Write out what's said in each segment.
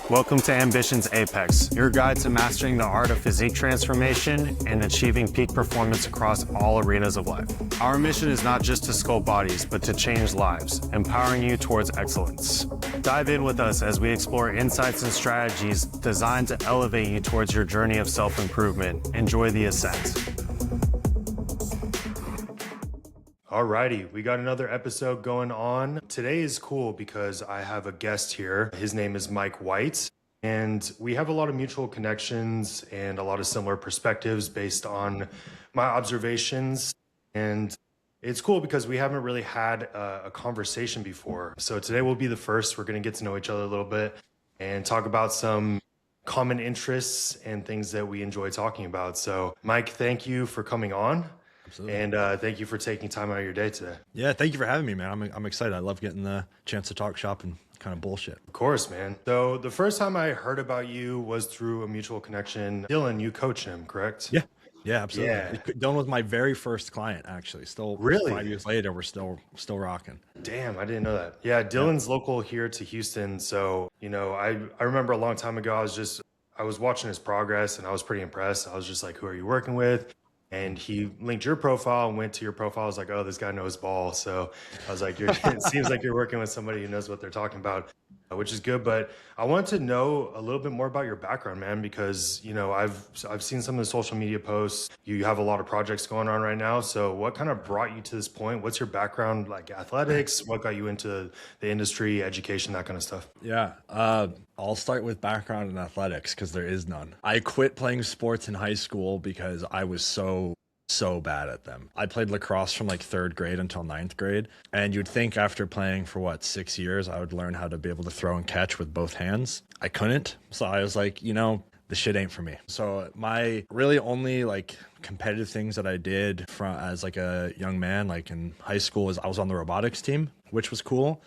Welcome to Ambition's Apex, your guide to mastering the art of physique transformation and achieving peak performance across all arenas of life. Our mission is not just to sculpt bodies, but to change lives, empowering you towards excellence. Dive in with us as we explore insights and strategies designed to elevate you towards your journey of self-improvement. Enjoy the ascent. Alrighty, we got another episode going on. Today is cool because I have a guest here. His name is Mike White, and we have a lot of mutual connections and a lot of similar perspectives based on my observations. And it's cool because we haven't really had a conversation before. So today will be the first. We're going to get to know each other a little bit and talk about some common interests and things that we enjoy talking about. So Mike, thank you for coming on. Absolutely. And thank you for taking time out of your day today. Yeah, thank you for having me, man. I'm excited. I love getting the chance to talk shop and kind of bullshit. Of course, man. So the first time I heard about you was through a mutual connection. Dylan, you coach him, correct? Yeah, absolutely. Yeah. Dylan was my very first client, actually. Still, Really? 5 years later, we're still rocking. Damn, I didn't know that. Yeah, Dylan's local here to Houston. So, I remember a long time ago, I was watching his progress and I was pretty impressed. I was just like, who are you working with? And he linked your profile and went to your profile. I was like, oh, this guy knows ball. So I was like, it seems like you're working with somebody who knows what they're talking about, which is good. But I want to know a little bit more about your background, man, because, I've seen some of the social media posts. You have a lot of projects going on right now. So what kind of brought you to this point? What's your background, like athletics? What got you into the industry, education, that kind of stuff? Yeah, I'll start with background in athletics because there is none. I quit playing sports in high school because I was so bad at them. I played lacrosse from like 3rd grade until 9th grade. And you'd think after playing for 6 years, I would learn how to be able to throw and catch with both hands. I couldn't. So I was like, the shit ain't for me. So my really only competitive things that I did as like a young man, like in high school, is I was on the robotics team, which was cool.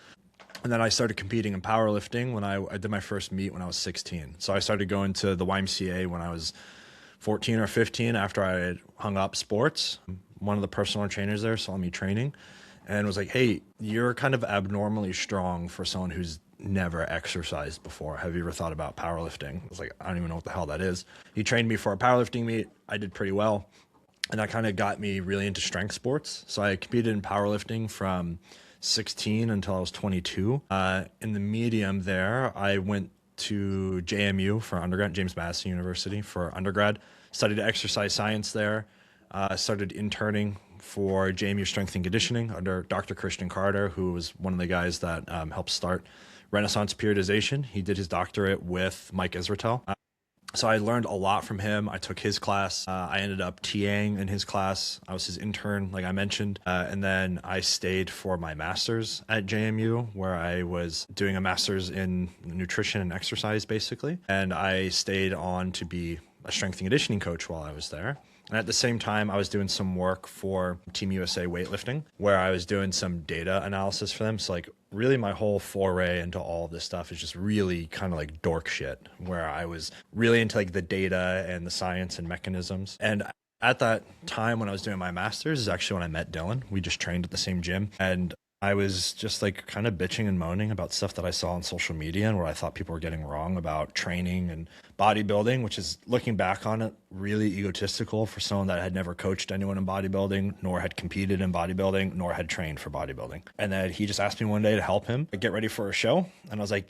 And then I started competing in powerlifting when I did my first meet when I was 16. So I started going to the YMCA when I was 14 or 15 after I had hung up sports. One of the personal trainers there saw me training and was like, hey, you're kind of abnormally strong for someone who's never exercised before. Have you ever thought about powerlifting? I was like, I don't even know what the hell that is. He trained me for a powerlifting meet. I did pretty well. And that kind of got me really into strength sports. So I competed in powerlifting from 16 until I was 22. In the medium there, I went to JMU for undergrad, James Madison University for undergrad, studied exercise science there, started interning for JMU Strength and Conditioning under Dr. Christian Carter, who was one of the guys that helped start Renaissance periodization. He did his doctorate with Mike Israetel. So I learned a lot from him. I took his class. I ended up TAing in his class. I was his intern, like I mentioned. And then I stayed for my master's at JMU, where I was doing a master's in nutrition and exercise, basically. And I stayed on to be a strength and conditioning coach while I was there. And at the same time, I was doing some work for Team USA weightlifting, where I was doing some data analysis for them. So really my whole foray into all of this stuff is just really kind of like dork shit, where I was really into the data and the science and mechanisms. And at that time when I was doing my master's is actually when I met Dylan. We just trained at the same gym. And I was just kind of bitching and moaning about stuff that I saw on social media and where I thought people were getting wrong about training and bodybuilding, which is, looking back on it, really egotistical for someone that had never coached anyone in bodybuilding, nor had competed in bodybuilding, nor had trained for bodybuilding. And then he just asked me one day to help him get ready for a show. And I was like,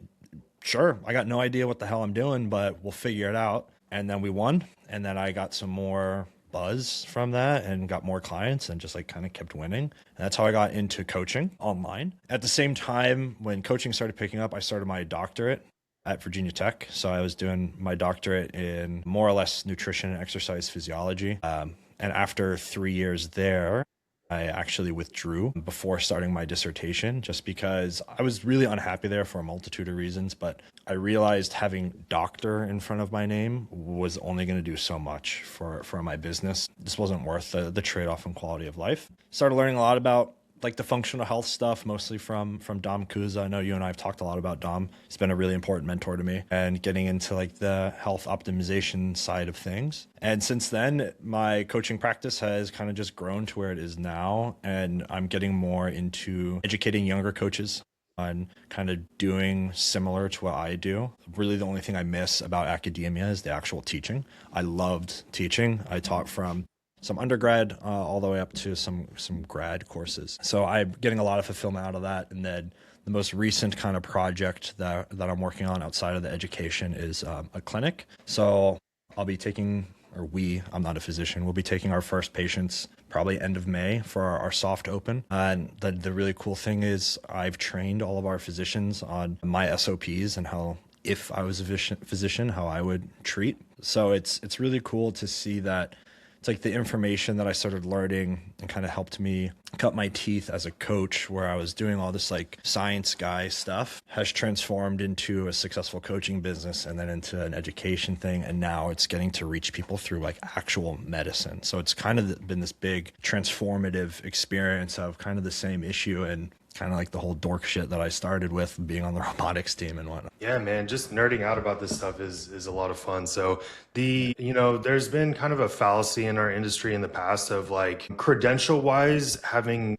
sure, I got no idea what the hell I'm doing, but we'll figure it out. And then we won. And then I got some more buzz from that and got more clients and just kind of kept winning. And that's how I got into coaching online. At the same time, when coaching started picking up, I started my doctorate at Virginia Tech. So I was doing my doctorate in more or less nutrition and exercise physiology. And after 3 years there, I actually withdrew before starting my dissertation just because I was really unhappy there for a multitude of reasons. But I realized having doctor in front of my name was only going to do so much for my business. This wasn't worth the trade-off in quality of life. Started learning a lot about like the functional health stuff, mostly from Dom Kuza. I know you and I have talked a lot about Dom. He's been a really important mentor to me, and getting into like the health optimization side of things. And since then, my coaching practice has kind of just grown to where it is now, and I'm getting more into educating younger coaches on kind of doing similar to what I do. Really, the only thing I miss about academia is the actual teaching. I loved teaching. I taught from some undergrad all the way up to some grad courses. So I'm getting a lot of fulfillment out of that. And then the most recent kind of project that I'm working on outside of the education is a clinic. So I'll be taking, or I'm not a physician, we'll be taking our first patients probably end of May for our soft open. And the really cool thing is I've trained all of our physicians on my SOPs and how, if I was a physician, how I would treat. So it's really cool to see that it's like the information that I started learning and kind of helped me cut my teeth as a coach, where I was doing all this like science guy stuff, has transformed into a successful coaching business and then into an education thing. And now it's getting to reach people through like actual medicine. So it's kind of been this big transformative experience of kind of the same issue, and kind of like the whole dork shit that I started with being on the robotics team and whatnot. Yeah, man, just nerding out about this stuff is a lot of fun. So there's been kind of a fallacy in our industry in the past of like credential wise having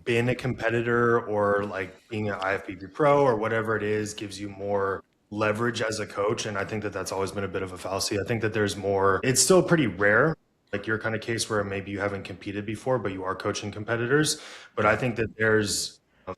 been a competitor or like being an IFBB pro or whatever it is gives you more leverage as a coach. And I think that that's always been a bit of a fallacy. I think that there's more, it's still pretty rare, like your kind of case where maybe you haven't competed before, but you are coaching competitors. But I think that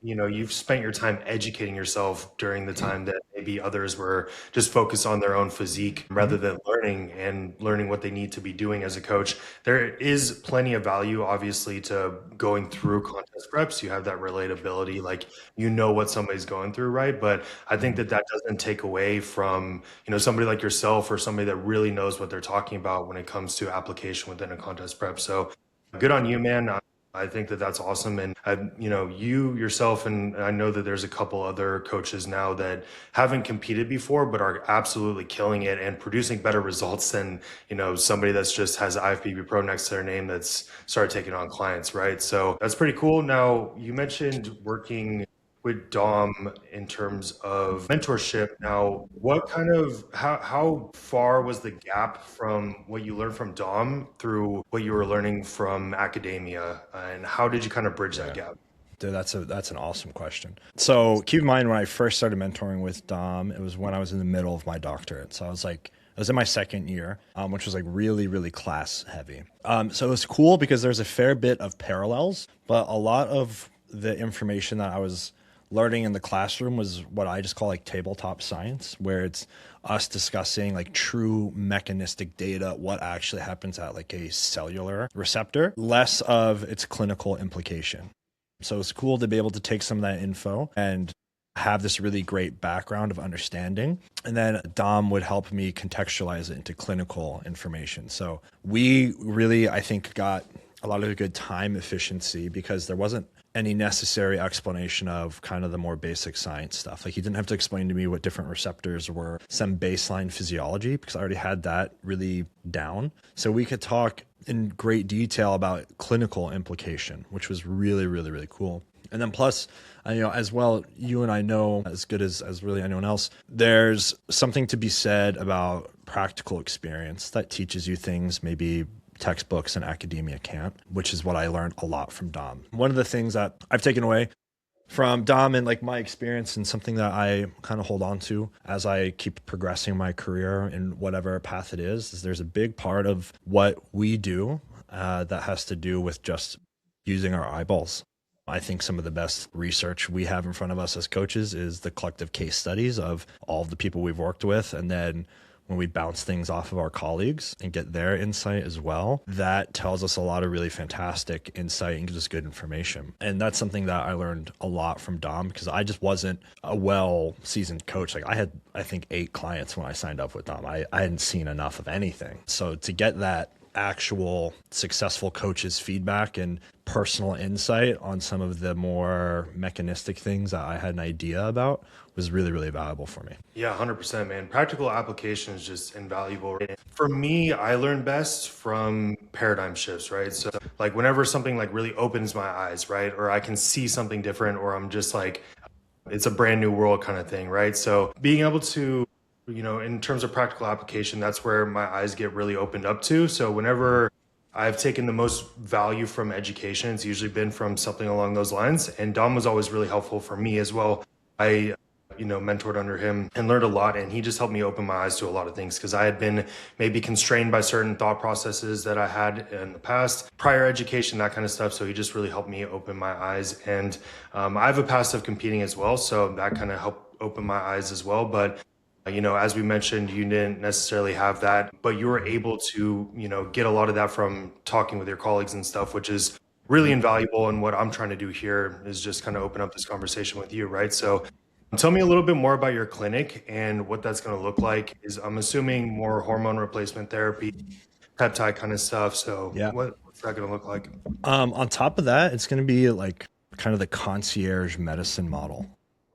you've spent your time educating yourself during the time that maybe others were just focused on their own physique rather than learning what they need to be doing as a coach. There is plenty of value, obviously, to going through contest preps. You have that relatability, like what somebody's going through, right? But I think that doesn't take away from, somebody like yourself or somebody that really knows what they're talking about when it comes to application within a contest prep. So good on you, man. I think that that's awesome. And, you yourself, and I know that there's a couple other coaches now that haven't competed before, but are absolutely killing it and producing better results than, somebody that's just has IFBB Pro next to their name that's started taking on clients, right? So that's pretty cool. Now, you mentioned working with Dom in terms of mentorship. Now, how far was the gap from what you learned from Dom through what you were learning from academia, and how did you kind of bridge that gap? Dude, that's an awesome question. So keep in mind, when I first started mentoring with Dom, it was when I was in the middle of my doctorate. So I was in my second year, which was like really, really class heavy. So it was cool because there's a fair bit of parallels, but a lot of the information that I was learning in the classroom was what I just call like tabletop science, where it's us discussing like true mechanistic data, what actually happens at like a cellular receptor, less of its clinical implication. So it's cool to be able to take some of that info and have this really great background of understanding. And then Dom would help me contextualize it into clinical information. So we really, I think, got a lot of good time efficiency because there wasn't any necessary explanation of kind of the more basic science stuff. Like he didn't have to explain to me what different receptors were, some baseline physiology, because I already had that really down. So we could talk in great detail about clinical implication, which was really, really, really cool. And then plus, as well, you and I know as good as really anyone else, there's something to be said about practical experience that teaches you things maybe textbooks and academia can't, which is what I learned a lot from Dom. One of the things that I've taken away from Dom and like my experience, and something that I kind of hold on to as I keep progressing my career in whatever path it is there's a big part of what we do that has to do with just using our eyeballs. I think some of the best research we have in front of us as coaches is the collective case studies of all of the people we've worked with, and then when we bounce things off of our colleagues and get their insight as well, that tells us a lot of really fantastic insight and gives us good information. And that's something that I learned a lot from Dom, because I just wasn't a well-seasoned coach. Like I had, I think, 8 clients when I signed up with Dom. I hadn't seen enough of anything. So to get that actual successful coaches' feedback and personal insight on some of the more mechanistic things that I had an idea about was really, really valuable for me. Yeah, 100%, man. Practical application is just invaluable. For me, I learn best from paradigm shifts, right? So, like, whenever something like really opens my eyes, right? Or I can see something different, or I'm just like, it's a brand new world kind of thing, right? So, being able to, in terms of practical application, that's where my eyes get really opened up to. So, whenever I've taken the most value from education, it's usually been from something along those lines. And Dom was always really helpful for me as well. I mentored under him and learned a lot. And he just helped me open my eyes to a lot of things because I had been maybe constrained by certain thought processes that I had in the past, prior education, that kind of stuff. So he just really helped me open my eyes. And I have a past of competing as well. So that kind of helped open my eyes as well. But as we mentioned, you didn't necessarily have that, but you were able to, get a lot of that from talking with your colleagues and stuff, which is really invaluable. And what I'm trying to do here is just kind of open up this conversation with you, right? So tell me a little bit more about your clinic and what that's going to look like. Is I'm assuming more hormone replacement therapy, peptide kind of stuff. So Yeah. what's that going to look like? On top of that, it's going to be like kind of the concierge medicine model.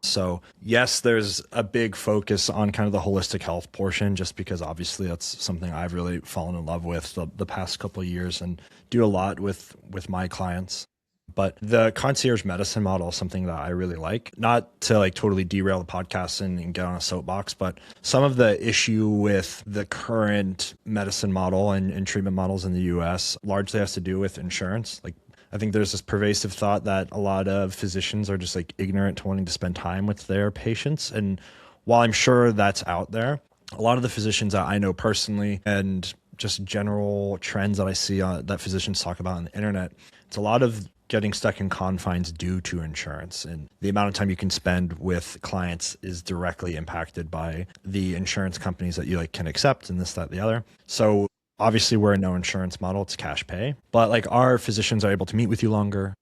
So yes, there's a big focus on kind of the holistic health portion, just because obviously that's something I've really fallen in love with the past couple of years and do a lot with my clients. But the concierge medicine model is something that I really like, not to like totally derail the podcast and get on a soapbox, but some of the issue with the current medicine model and treatment models in the US largely has to do with insurance. Like, I think there's this pervasive thought that a lot of physicians are just like ignorant to wanting to spend time with their patients. And while I'm sure that's out there, a lot of the physicians that I know personally and just general trends that I see that physicians talk about on the internet, it's a lot of getting stuck in confines due to insurance, and the amount of time you can spend with clients is directly impacted by the insurance companies that you like can accept and this, that, the other. So obviously we're a no insurance model, it's cash pay, but like our physicians are able to meet with you longer.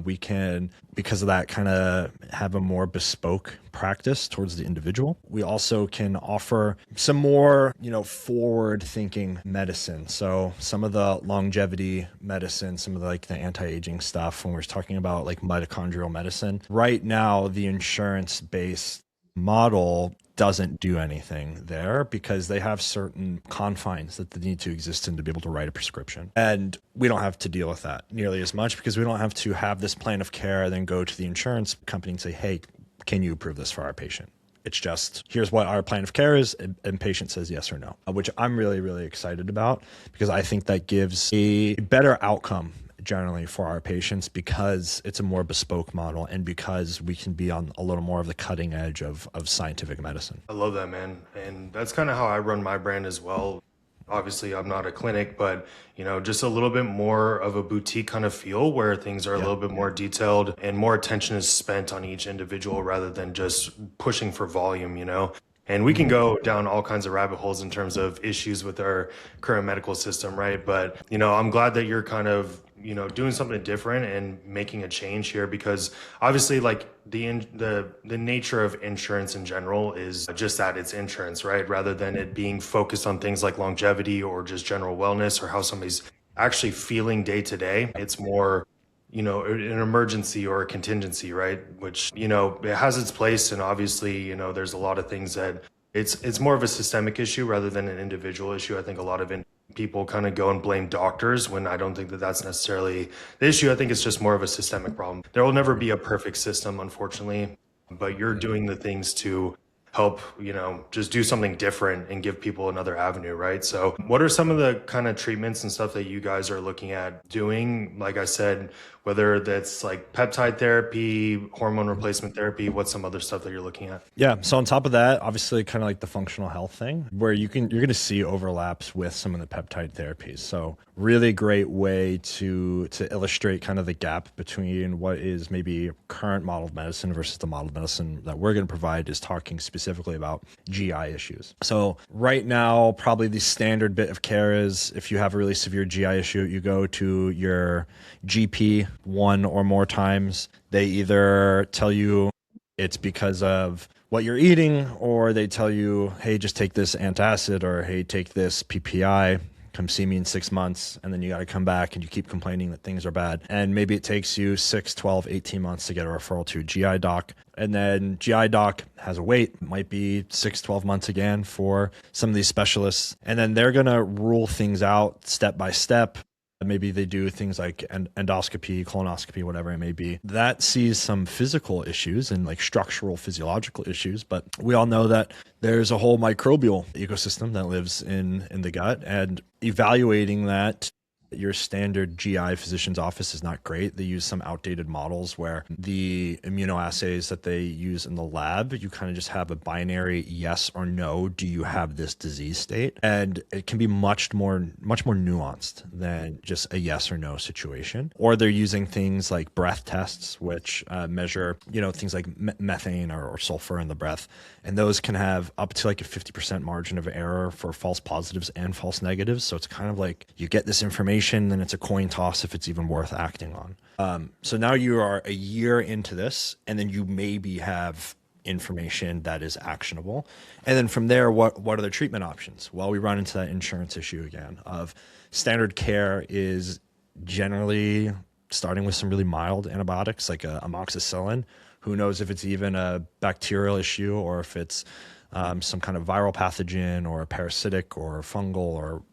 We can, because of that, kind of have a more bespoke practice towards the individual. We also can offer some more, forward thinking medicine. So some of the longevity medicine, some of the anti-aging stuff, when we're talking about like mitochondrial medicine, right now, the insurance based model doesn't do anything there because they have certain confines that they need to exist in to be able to write a prescription. And we don't have to deal with that nearly as much because we don't have to have this plan of care, then go to the insurance company and say, hey, can you approve this for our patient? It's just, here's what our plan of care is, and patient says yes or no, which I'm really, really excited about because I think that gives a better outcome generally for our patients because it's a more bespoke model and because we can be on a little more of the cutting edge of scientific medicine. I love that, man. And that's kind of how I run my brand as well. Obviously, I'm not a clinic, but just a little bit more of a boutique kind of feel where things are a little bit more detailed and more attention is spent on each individual rather than just pushing for volume, And we can go down all kinds of rabbit holes in terms of issues with our current medical system, right? But, I'm glad that you're kind of, doing something different and making a change here because obviously like the nature of insurance in general is just that it's insurance, right? Rather than it being focused on things like longevity or just general wellness or how somebody's actually feeling day to day. It's more an emergency or a contingency, right? Which, it has its place. And obviously, there's a lot of things that it's more of a systemic issue rather than an individual issue. I think a lot of people kind of go and blame doctors when I don't think that that's necessarily the issue. I think it's just more of a systemic problem. There will never be a perfect system, unfortunately, but you're doing the things to help, just do something different and give people another avenue, right? So what are some of the kind of treatments and stuff that you guys are looking at doing? Like I said, whether that's like peptide therapy, hormone replacement therapy, what's some other stuff that you're looking at? Yeah. So on top of that, obviously kind of like the functional health thing where you're going to see overlaps with some of the peptide therapies. So really great way to illustrate kind of the gap between what is maybe current model of medicine versus the model of medicine that we're going to provide is talking specifically about GI issues. So right now, probably the standard bit of care is if you have a really severe GI issue, you go to your GP one or more times. They either tell you it's because of what you're eating, or they tell you, hey, just take this antacid, or hey, take this PPI. come see me in 6 months, and then you got to come back and you keep complaining that things are bad. And maybe it takes you 6, 12, 18 months to get a referral to a GI doc. And then GI doc has a wait. It might be 6, 12 months again for some of these specialists. And then they're going to rule things out step by step. Maybe they do things like endoscopy, colonoscopy, whatever it may be. That sees some physical issues and like structural physiological issues. But we all know that there's a whole microbial ecosystem that lives in the gut, and evaluating that. Your standard GI physician's office is not great. They use some outdated models where the immunoassays that they use in the lab, you kind of just have a binary yes or no. Do you have this disease state? And it can be much more nuanced than just a yes or no situation. Or they're using things like breath tests, which measure, things like methane or sulfur in the breath. And those can have up to like a 50% margin of error for false positives and false negatives. So it's kind of like you get this information, then it's a coin toss if it's even worth acting on. So now you are a year into this, and then you maybe have information that is actionable. And then from there, what are the treatment options? Well, we run into that insurance issue again of standard care is generally starting with some really mild antibiotics like amoxicillin. Who knows if it's even a bacterial issue or if it's some kind of viral pathogen or a parasitic or fungal, or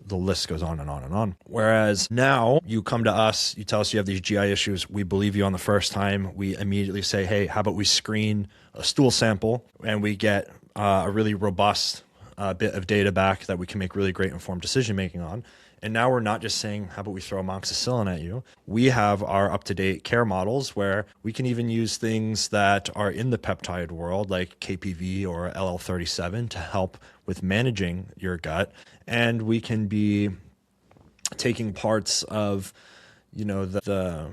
the list goes on and on and on. Whereas now you come to us, you tell us you have these GI issues, we believe you on the first time, we immediately say, hey, how about we screen a stool sample, and we get a really robust bit of data back that we can make really great informed decision making on. And now we're not just saying, how about we throw amoxicillin at you? We have our up-to-date care models where we can even use things that are in the peptide world, like KPV or LL37, to help with managing your gut. And we can be taking parts of, the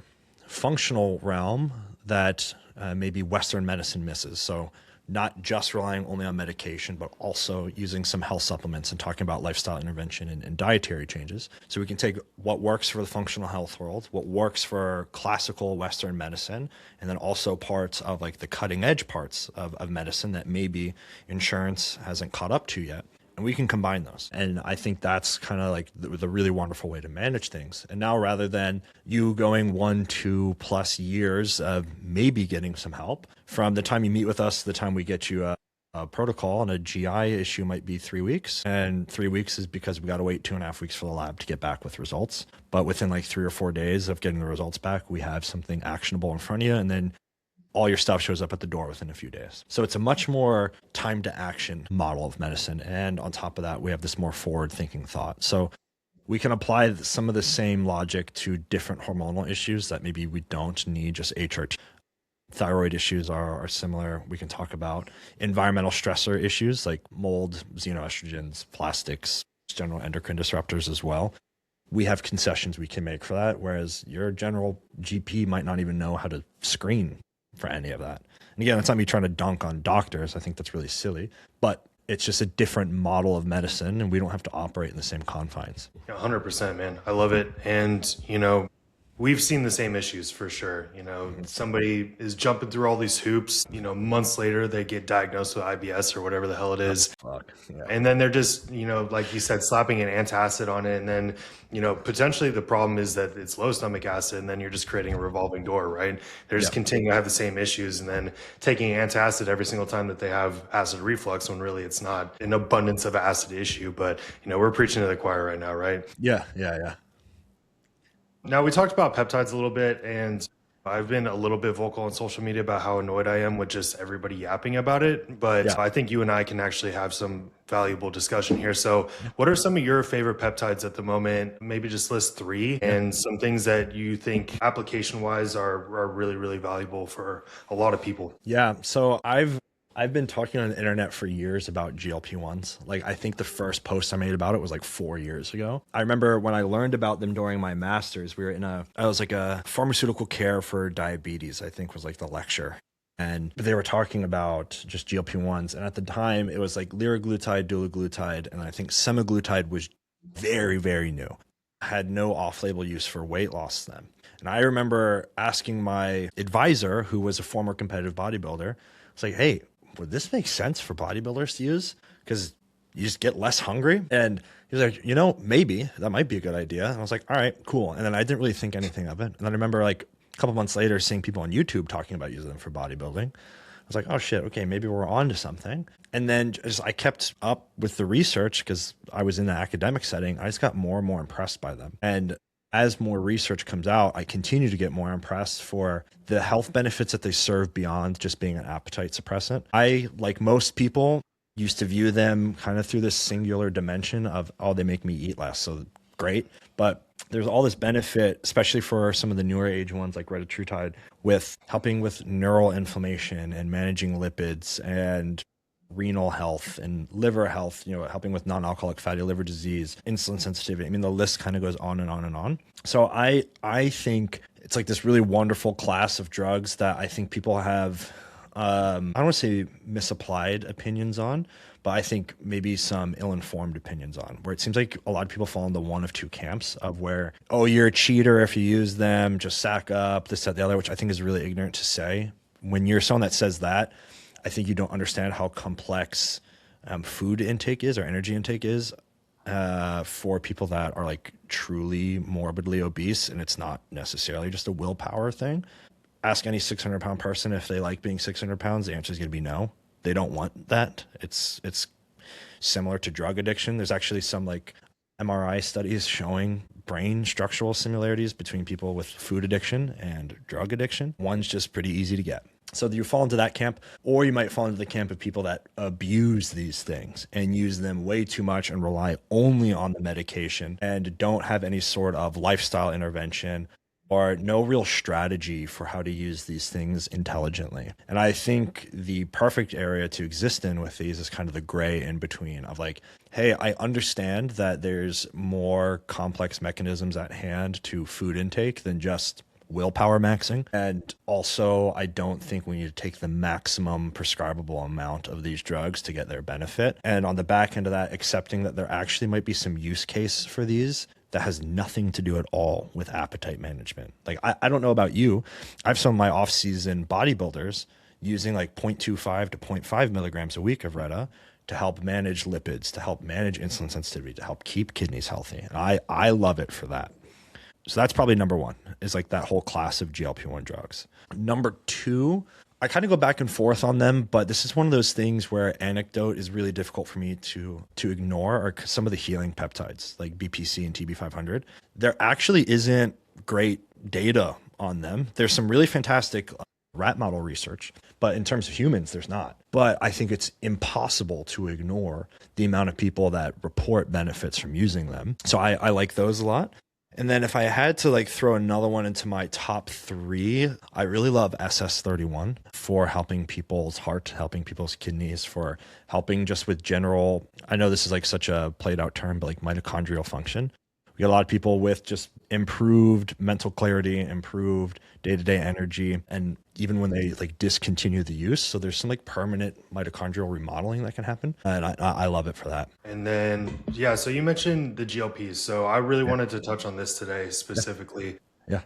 functional realm that maybe Western medicine misses. So not just relying only on medication, but also using some health supplements and talking about lifestyle intervention and dietary changes. So we can take what works for the functional health world, what works for classical Western medicine, and then also parts of like the cutting edge parts of medicine that maybe insurance hasn't caught up to yet. And we can combine those. And I think that's kind of like the really wonderful way to manage things. And now rather than you going 1, 2+ years of maybe getting some help, from the time you meet with us to the time we get you a protocol, and a GI issue might be 3 weeks. And 3 weeks is because we got to wait 2.5 weeks for the lab to get back with results. But within like 3 or 4 days of getting the results back, we have something actionable in front of you. And then all your stuff shows up at the door within a few days. So it's a much more time to action model of medicine. And on top of that, we have this more forward thinking thought. So we can apply some of the same logic to different hormonal issues that maybe we don't need just HRT. Thyroid issues are similar. We can talk about environmental stressor issues like mold, xenoestrogens, plastics, general endocrine disruptors as well. We have concessions we can make for that, whereas your general GP might not even know how to screen for any of that. And again, it's not me trying to dunk on doctors. I think that's really silly, but it's just a different model of medicine, and we don't have to operate in the same confines. 100%, man. I love it. And, we've seen the same issues for sure. Somebody is jumping through all these hoops, months later, they get diagnosed with IBS or whatever the hell it is. Fuck. Yeah. And then they're just, like you said, slapping an antacid on it. And then, potentially the problem is that it's low stomach acid, and then you're just creating a revolving door, right? They're just continuing to have the same issues, and then taking antacid every single time that they have acid reflux, when really it's not an abundance of acid issue. But, we're preaching to the choir right now, right? Yeah. Now, we talked about peptides a little bit, and I've been a little bit vocal on social media about how annoyed I am with just everybody yapping about it. But I think you and I can actually have some valuable discussion here. So what are some of your favorite peptides at the moment? Maybe just list 3 and some things that you think application-wise are really, really valuable for a lot of people. Yeah. So I've been talking on the internet for years about GLP-1s. Like, I think the first post I made about it was like 4 years ago. I remember when I learned about them during my master's, I was like a pharmaceutical care for diabetes, I think was like the lecture. And they were talking about just GLP-1s. And at the time it was like liraglutide, dulaglutide, and I think semaglutide was very, very new. Had no off-label use for weight loss then. And I remember asking my advisor, who was a former competitive bodybuilder, it's like, hey, would this make sense for bodybuilders to use? Because you just get less hungry. And he was like, maybe that might be a good idea. And I was like, all right, cool. And then I didn't really think anything of it. And then I remember like a couple months later seeing people on YouTube talking about using them for bodybuilding. I was like, oh shit, okay, maybe we're on to something. And then I kept up with the research because I was in the academic setting. I just got more and more impressed by them. And as more research comes out, I continue to get more impressed for the health benefits that they serve beyond just being an appetite suppressant. I, like most people, used to view them kind of through this singular dimension of, oh, they make me eat less. So great. But there's all this benefit, especially for some of the newer age ones like retatrutide, with helping with neural inflammation and managing lipids and renal health and liver health, helping with non-alcoholic fatty liver disease, insulin sensitivity. I mean, the list kind of goes on and on and on. So I think it's like this really wonderful class of drugs that I think people have, I don't want to say misapplied opinions on, but I think maybe some ill-informed opinions on, where it seems like a lot of people fall into one of two camps of where, oh, you're a cheater if you use them, just sack up, this, that, the other, which I think is really ignorant to say. When you're someone that says that, I think you don't understand how complex food intake is or energy intake is for people that are like truly morbidly obese, and it's not necessarily just a willpower thing. Ask any 600-pound person if they like being 600 pounds. The answer is going to be no. They don't want that. It's similar to drug addiction. There's actually some like MRI studies showing brain structural similarities between people with food addiction and drug addiction. One's just pretty easy to get. So you fall into that camp, or you might fall into the camp of people that abuse these things and use them way too much and rely only on the medication and don't have any sort of lifestyle intervention or no real strategy for how to use these things intelligently. And I think the perfect area to exist in with these is kind of the gray in between of like, hey, I understand that there's more complex mechanisms at hand to food intake than just willpower maxing. And also, I don't think we need to take the maximum prescribable amount of these drugs to get their benefit. And on the back end of that, accepting that there actually might be some use case for these that has nothing to do at all with appetite management. Like, I don't know about you. I have some of my off-season bodybuilders using like 0.25 to 0.5 milligrams a week of Retta to help manage lipids, to help manage insulin sensitivity, to help keep kidneys healthy. And I love it for that. So that's probably number one, is like that whole class of GLP-1 drugs. Number two, I kind of go back and forth on them, but this is one of those things where anecdote is really difficult for me to ignore, are some of the healing peptides like BPC and TB500. There actually isn't great data on them. There's some really fantastic rat model research, but in terms of humans, there's not. But I think it's impossible to ignore the amount of people that report benefits from using them. So I like those a lot. And then if I had to like throw another one into my top three, I really love SS31 for helping people's heart, helping people's kidneys, for helping just with general, I know this is like such a played out term, but like mitochondrial function. We get a lot of people with just improved mental clarity, improved day-to-day energy, and even when they like discontinue the use. So there's some like permanent mitochondrial remodeling that can happen. And I love it for that. And then, yeah, so you mentioned the GLPs. So I really wanted to touch on this today specifically. Yeah.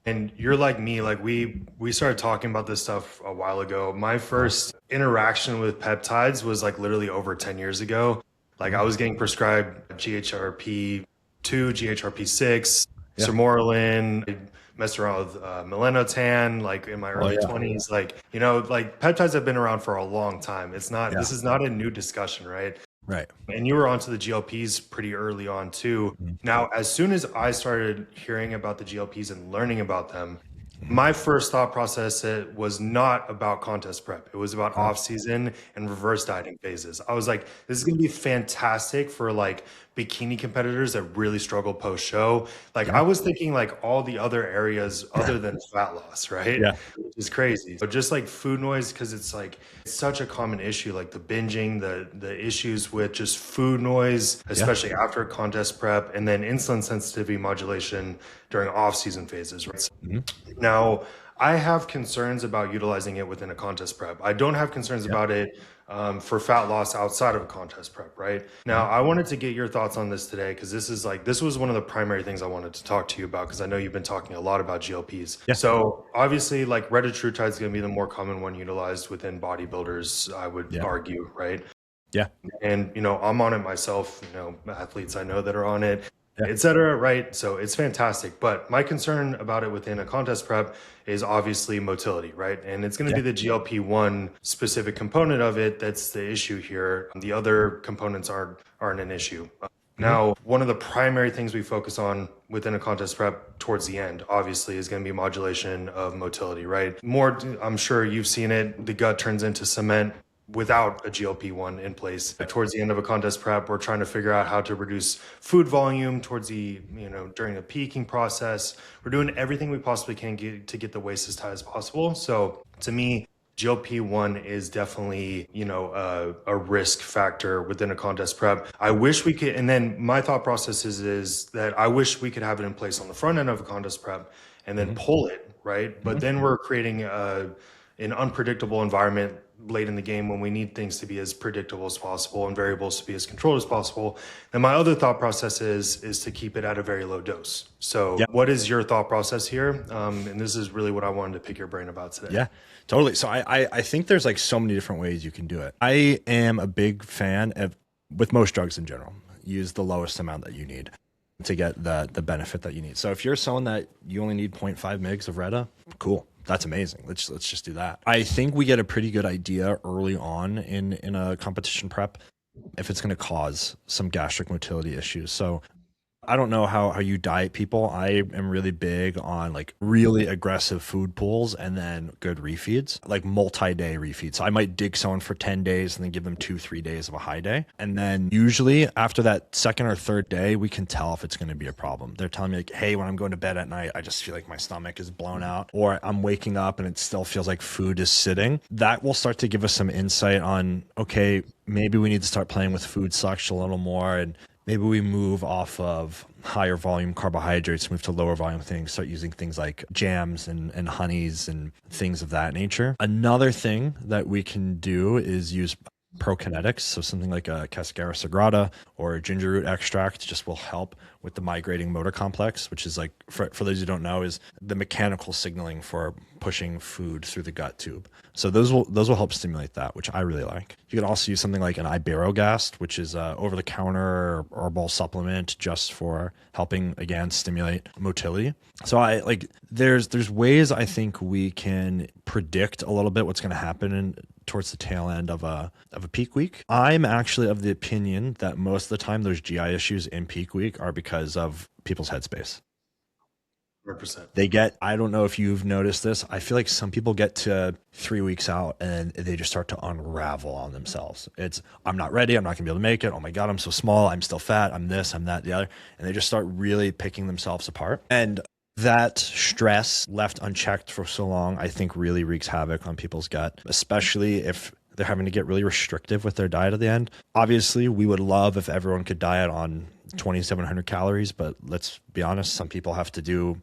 And you're like me, like we started talking about this stuff a while ago. My first interaction with peptides was like literally over 10 years ago. Like I was getting prescribed GHRP2, GHRP6, Yeah. Sermorelin. I messed around with melanotan, like in my early 20s. Like, like peptides have been around for a long time. It's not, this is not a new discussion, right? Right. And you were onto the GLPs pretty early on too. Now, as soon as I started hearing about the GLPs and learning about them, my first thought process was not about contest prep. It was about off season and reverse dieting phases. I was like, this is going to be fantastic for like bikini competitors that really struggle post show. Like I was thinking like all the other areas other than fat loss, right? Yeah. Which is crazy. But just like food noise, because it's like it's such a common issue, like the binging, the issues with just food noise, especially after contest prep, and then insulin sensitivity modulation during off-season phases, right? Now, I have concerns about utilizing it within a contest prep. I don't have concerns about it for fat loss outside of a contest prep, right? Now, I wanted to get your thoughts on this today because this was one of the primary things I wanted to talk to you about because I know you've been talking a lot about GLPs. Yeah. So obviously, like retatrutide is going to be the more common one utilized within bodybuilders, I would argue, right? Yeah. And, I'm on it myself, athletes I know that are on it, Yeah. et cetera, right? So it's fantastic. But my concern about it within a contest prep is obviously motility, right? And it's going to Yeah. be the GLP-1 specific component of it that's the issue here. The other components aren't an issue. Hmm. Now, one of the primary things we focus on within a contest prep towards the end, obviously, is going to be modulation of motility, right? More, I'm sure you've seen it, the gut turns into cement without a GLP-1 in place. Towards the end of a contest prep, we're trying to figure out how to reduce food volume towards during the peaking process. We're doing everything we possibly can to get the waist as tight as possible. So to me, GLP-1 is definitely, a risk factor within a contest prep. I wish we could, and then my thought process is that I wish we could have it in place on the front end of a contest prep and then Hmm. pull it, right? But then we're creating an unpredictable environment late in the game when we need things to be as predictable as possible and variables to be as controlled as possible. And my other thought process is to keep it at a very low dose. So Yeah. what is your thought process here? And this is really what I wanted to pick your brain about today. Yeah, totally. So I think there's like so many different ways you can do it. I am a big fan of, with most drugs in general, use the lowest amount that you need to get the benefit that you need. So if you're someone that you only need 0.5 mgs of Retta, cool. That's amazing. Let's just do that. I think we get a pretty good idea early on in a competition prep if it's going to cause some gastric motility issues. So I don't know how you diet people. I am really big on like really aggressive food pools and then good refeeds, like multi-day refeeds. So I might dig someone for 10 days and then give them 2-3 days of a high day. And then usually after that second or third day, we can tell if it's going to be a problem. They're telling me like, hey, when I'm going to bed at night, I just feel like my stomach is blown out, or I'm waking up and it still feels like food is sitting. That will start to give us some insight on, okay, maybe we need to start playing with food selection a little more, and maybe we move off of higher volume carbohydrates, move to lower volume things, start using things like jams and honeys and things of that nature. Another thing that we can do is use prokinetics. So something like a Cascara sagrada or a ginger root extract just will help with the migrating motor complex, which is like, for those who don't know, is the mechanical signaling for pushing food through the gut tube. So those will help stimulate that, which I really like. You can also use something like an Iberogast, which is a over-the-counter herbal supplement just for helping, again, stimulate motility. So there's ways I think we can predict a little bit what's going to happen towards the tail end of a peak week. I'm actually of the opinion that most of the time those GI issues in peak week are because of people's headspace. 100%. They get, I don't know if you've noticed this, I feel like some people get to 3 weeks out and they just start to unravel on themselves. It's, I'm not ready, I'm not gonna be able to make it, oh my God, I'm so small, I'm still fat, I'm this, I'm that, the other. And they just start really picking themselves apart. And that stress left unchecked for so long, I think really wreaks havoc on people's gut, especially if they're having to get really restrictive with their diet at the end. Obviously, we would love if everyone could diet on 2,700 calories, but let's be honest, some people have to do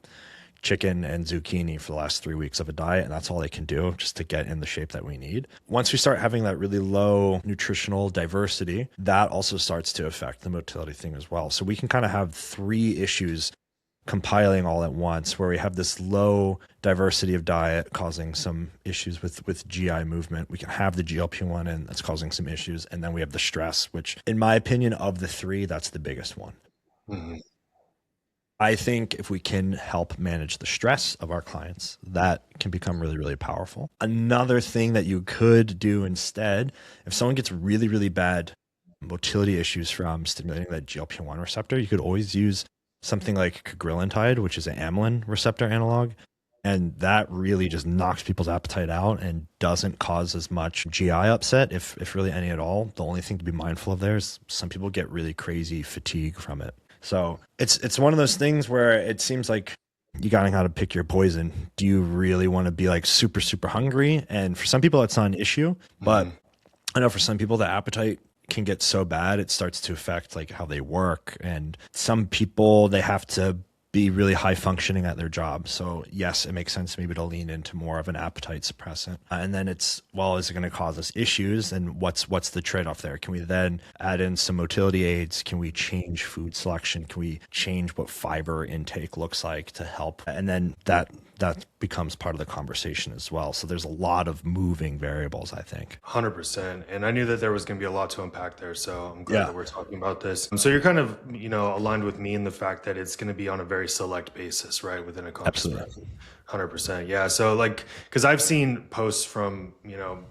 chicken and zucchini for the last 3 weeks of a diet, and that's all they can do just to get in the shape that we need. Once we start having that really low nutritional diversity, that also starts to affect the motility thing as well. So we can kind of have three issues compiling all at once, where we have this low diversity of diet causing some issues with GI movement. We can have the GLP-1 in that's causing some issues. And then we have the stress, which in my opinion of the three, that's the biggest one. Mm-hmm. I think if we can help manage the stress of our clients, that can become really, really powerful. Another thing that you could do instead, if someone gets really, really bad motility issues from stimulating that GLP-1 receptor, you could always use something like cagrilintide, which is an amylin receptor analog. And that really just knocks people's appetite out and doesn't cause as much GI upset, if really any at all. The only thing to be mindful of there is some people get really crazy fatigue from it. So it's one of those things where it seems like you gotta know how to pick your poison. Do you really want to be like super, super hungry? And for some people, that's not an issue. But I know for some people, the appetite can get so bad it starts to affect like how they work, and some people, they have to be really high functioning at their job. So yes, it makes sense maybe to lean into more of an appetite suppressant. And then it's, well, is it going to cause us issues? And what's the trade-off there? Can we then add in some motility aids? Can we change food selection? Can we change what fiber intake looks like to help? And then that that becomes part of the conversation as well. So there's a lot of moving variables, I think. 100%. And I knew that there was going to be a lot to unpack there. So I'm glad Yeah, that we're talking about this. So you're kind of, aligned with me in the fact that it's going to be on a very select basis, right? Within a contest prep. absolutely. 100%. Yeah. So like, because I've seen posts from,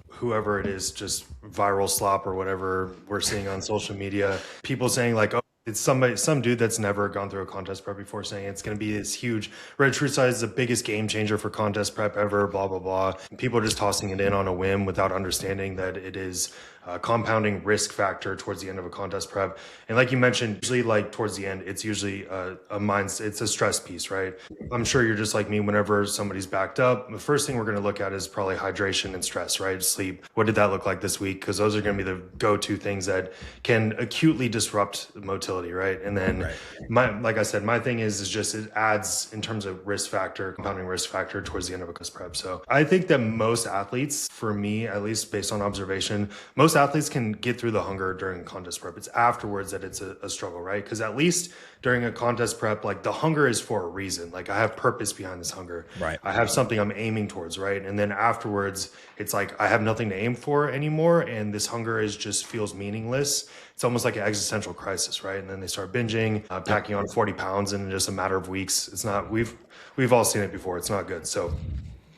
whoever it is, just viral slop or whatever we're seeing on social media, people saying like, oh, it's some dude that's never gone through a contest prep before saying it's going to be this huge red true size, the biggest game changer for contest prep ever, blah, blah, blah. And people are just tossing it in on a whim without understanding that it is a compounding risk factor towards the end of a contest prep. And like you mentioned, usually like towards the end, it's usually it's a stress piece, right? I'm sure you're just like me. Whenever somebody's backed up, the first thing we're going to look at is probably hydration and stress, right? Sleep. What did that look like this week? Because those are going to be the go-to things that can acutely disrupt motility, right? And then like I said, my thing is just it adds in terms of risk factor, compounding risk factor towards the end of a contest prep. So I think that most athletes, for me, at least based on observation, most athletes can get through the hunger during contest prep. It's afterwards that it's a struggle, right? Because at least during a contest prep, like the hunger is for a reason. Like I have purpose behind this hunger. Right. I have something I'm aiming towards, right? And then afterwards, it's like I have nothing to aim for anymore, and this hunger is just feels meaningless. It's almost like an existential crisis, right? And then they start binging, packing on 40 pounds in just a matter of weeks. It's not. We've all seen it before. It's not good. So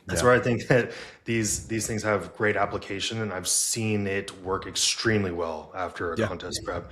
that's where I think that these things have great application, and I've seen it work extremely well after a contest prep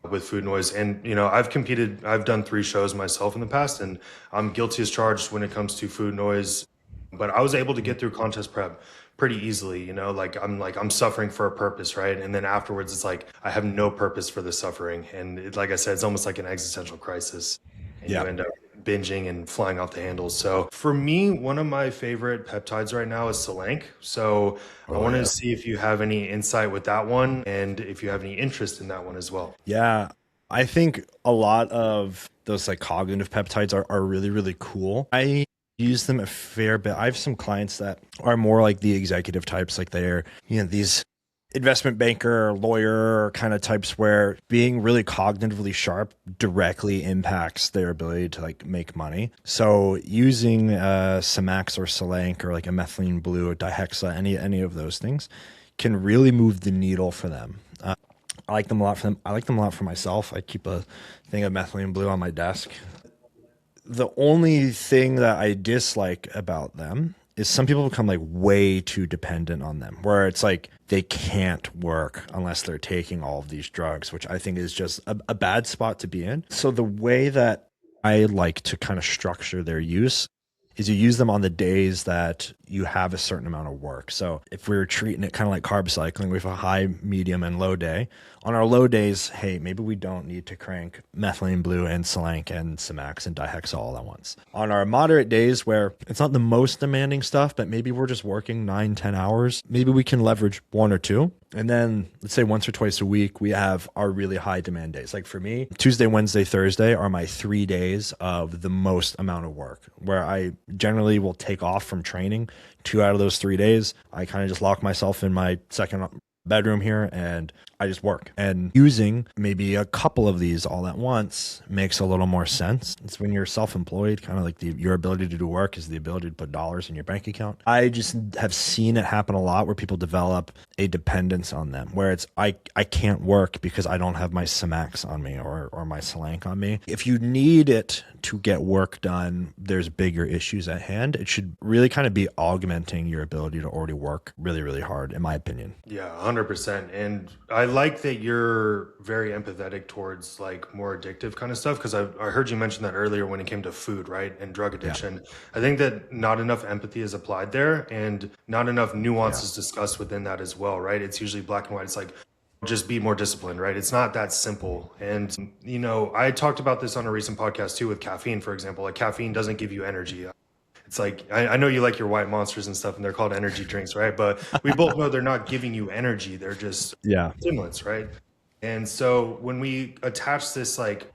with food noise. And I've done 3 shows myself in the past, and I'm guilty as charged when it comes to food noise. But I was able to get through contest prep pretty easily, I'm suffering for a purpose, right? And then afterwards it's like I have no purpose for the suffering. And like I said, it's almost like an existential crisis. And you end up binging and flying off the handles. So for me, one of my favorite peptides right now is Selenk. So I wanted to see if you have any insight with that one and if you have any interest in that one as well. Yeah, I think a lot of those like cognitive peptides are really, really cool. I use them a fair bit. I have some clients that are more like the executive types, like they're, these investment banker, lawyer kind of types where being really cognitively sharp directly impacts their ability to like make money. So using Semax or Selenk or like a methylene blue or dihexa, any of those things can really move the needle for them. I like them a lot for them. I like them a lot for myself. I keep a thing of methylene blue on my desk. The only thing that I dislike about them is some people become like way too dependent on them, where it's like they can't work unless they're taking all of these drugs, which I think is just a bad spot to be in. So the way that I like to kind of structure their use is you use them on the days that you have a certain amount of work. So if we're treating it kind of like carb cycling, we have a high, medium, and low day. On our low days, hey, maybe we don't need to crank methylene blue and Selenk and Semax and dihexa all at once. On our moderate days where it's not the most demanding stuff, but maybe we're just working 9-10 hours, maybe we can leverage 1 or 2. And then let's say once or twice a week, we have our really high demand days. Like for me, Tuesday, Wednesday, Thursday are my 3 days of the most amount of work, where I generally will take off from training 2 out of those 3 days. I kind of just lock myself in my second bedroom here and I just work. And using maybe a couple of these all at once makes a little more sense. It's when you're self-employed, kind of like your ability to do work is the ability to put dollars in your bank account. I just have seen it happen a lot where people develop a dependence on them, where it's I can't work because I don't have my Semax on me or my Selenk on me. If you need it to get work done, there's bigger issues at hand. It should really kind of be augmenting your ability to already work really, really hard, in my opinion. Yeah, 100%. And I like that you're very empathetic towards like more addictive kind of stuff, because I heard you mention that earlier when it came to food, right? And drug addiction. I think that not enough empathy is applied there and not enough nuance is discussed within that as well, right? It's usually black and white. It's like, just be more disciplined, right? It's not that simple. And, I talked about this on a recent podcast too with caffeine, for example. Like caffeine doesn't give you energy. It's like, I know you like your white monsters and stuff and they're called energy drinks, right? But we both know they're not giving you energy. They're just stimulants, right? And so when we attach this, like,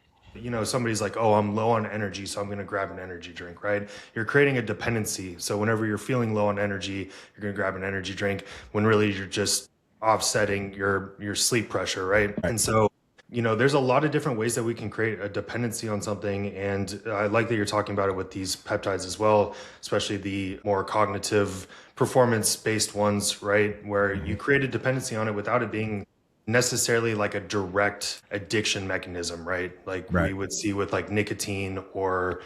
somebody's like, oh, I'm low on energy, so I'm going to grab an energy drink, right? You're creating a dependency. So whenever you're feeling low on energy, you're going to grab an energy drink when really you're just offsetting your sleep pressure, right? And so there's a lot of different ways that we can create a dependency on something. And I like that you're talking about it with these peptides as well, especially the more cognitive performance based ones, right? Where you create a dependency on it without it being necessarily like a direct addiction mechanism, right? Like we Right. would see with like nicotine or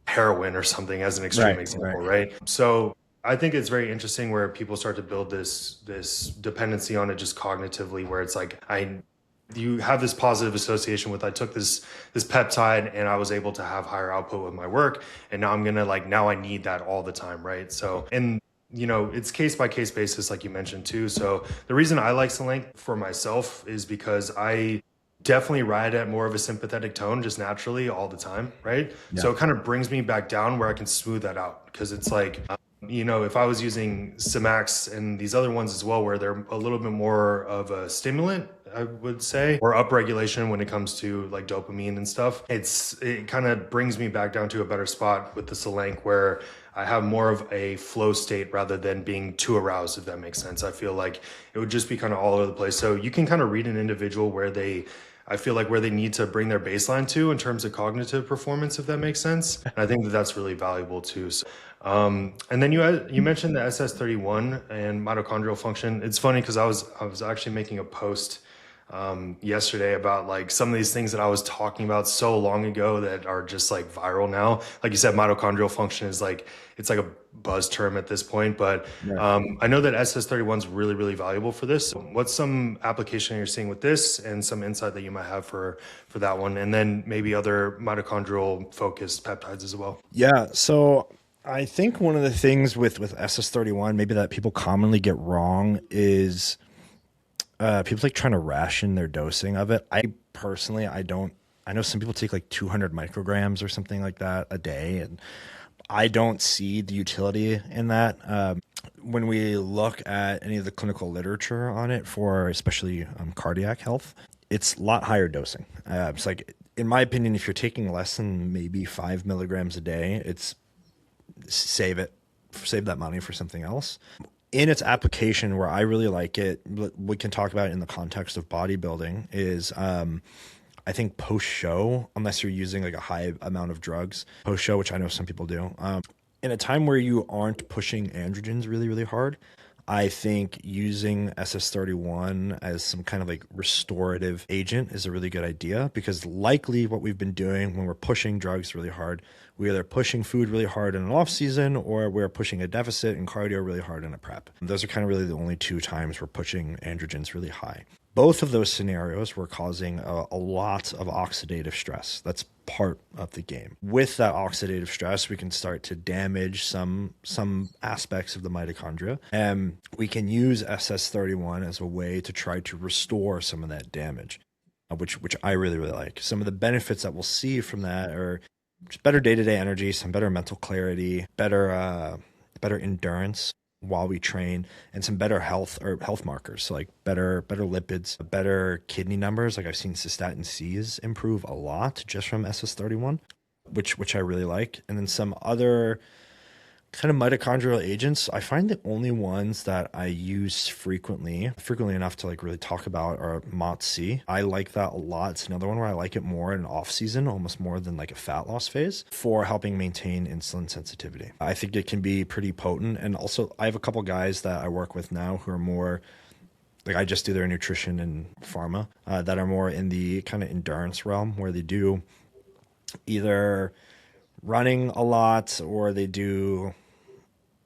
heroin or something as an extreme Right. example, right? So I think it's very interesting where people start to build this dependency on it just cognitively, where it's like you have this positive association with I took this peptide and I was able to have higher output with my work, and now I'm gonna like now I need that all the time, right? So and it's case by case basis, like you mentioned too. So the reason I like Selenium for myself is because I definitely ride at more of a sympathetic tone just naturally all the time, right? Yeah. So it kind of brings me back down where I can smooth that out because it's like, if I was using Simax and these other ones as well, where they're a little bit more of a stimulant, I would say, or upregulation when it comes to like dopamine and stuff, it kind of brings me back down to a better spot with the Solank where I have more of a flow state rather than being too aroused, if that makes sense. I feel like it would just be kind of all over the place. So you can kind of read an individual I feel like where they need to bring their baseline to in terms of cognitive performance, if that makes sense. And I think that that's really valuable too. So, and then you mentioned the SS31 and mitochondrial function. It's funny because I was actually making a post yesterday about like some of these things that I was talking about so long ago that are just like viral now. Like you said, mitochondrial function is like it's like a buzz term at this point, but I know that SS31 is really, really valuable for this. So what's some application you're seeing with this and some insight that you might have for that one, and then maybe other mitochondrial focused peptides as well? Yeah. So I think one of the things with SS31 maybe that people commonly get wrong is people like trying to ration their dosing of it. I personally, I don't. I know some people take like 200 micrograms or something like that a day, and I don't see the utility in that. When we look at any of the clinical literature on it for especially cardiac health, it's a lot higher dosing. It's like, in my opinion, if you're taking less than maybe 5 milligrams a day, it's save that money for something else. In its application, where I really like it, we can talk about it in the context of bodybuilding, is I think post-show, unless you're using like a high amount of drugs, post-show, which I know some people do, in a time where you aren't pushing androgens really, really hard, I think using SS31 as some kind of like restorative agent is a really good idea, because likely what we've been doing when we're pushing drugs really hard, we're either pushing food really hard in an off season or we're pushing a deficit in cardio really hard in a prep. Those are kind of really the only two times we're pushing androgens really high. Both of those scenarios were causing a lot of oxidative stress. That's part of the game. With that oxidative stress, we can start to damage some aspects of the mitochondria, and we can use SS31 as a way to try to restore some of that damage, which I really, really like. Some of the benefits that we'll see from that are just better day-to-day energy, some better mental clarity, better endurance while we train, and some better health markers, so like better lipids, better kidney numbers. Like I've seen cystatin Cs improve a lot just from SS31, which I really like. And then some other kind of mitochondrial agents, I find the only ones that I use frequently enough to like really talk about are MOTS-C. I like that a lot. It's another one where I like it more in off season, almost more than like a fat loss phase, for helping maintain insulin sensitivity. I think it can be pretty potent. And also I have a couple guys that I work with now who are more like, I just do their nutrition and pharma, that are more in the kind of endurance realm, where they do either running a lot or they do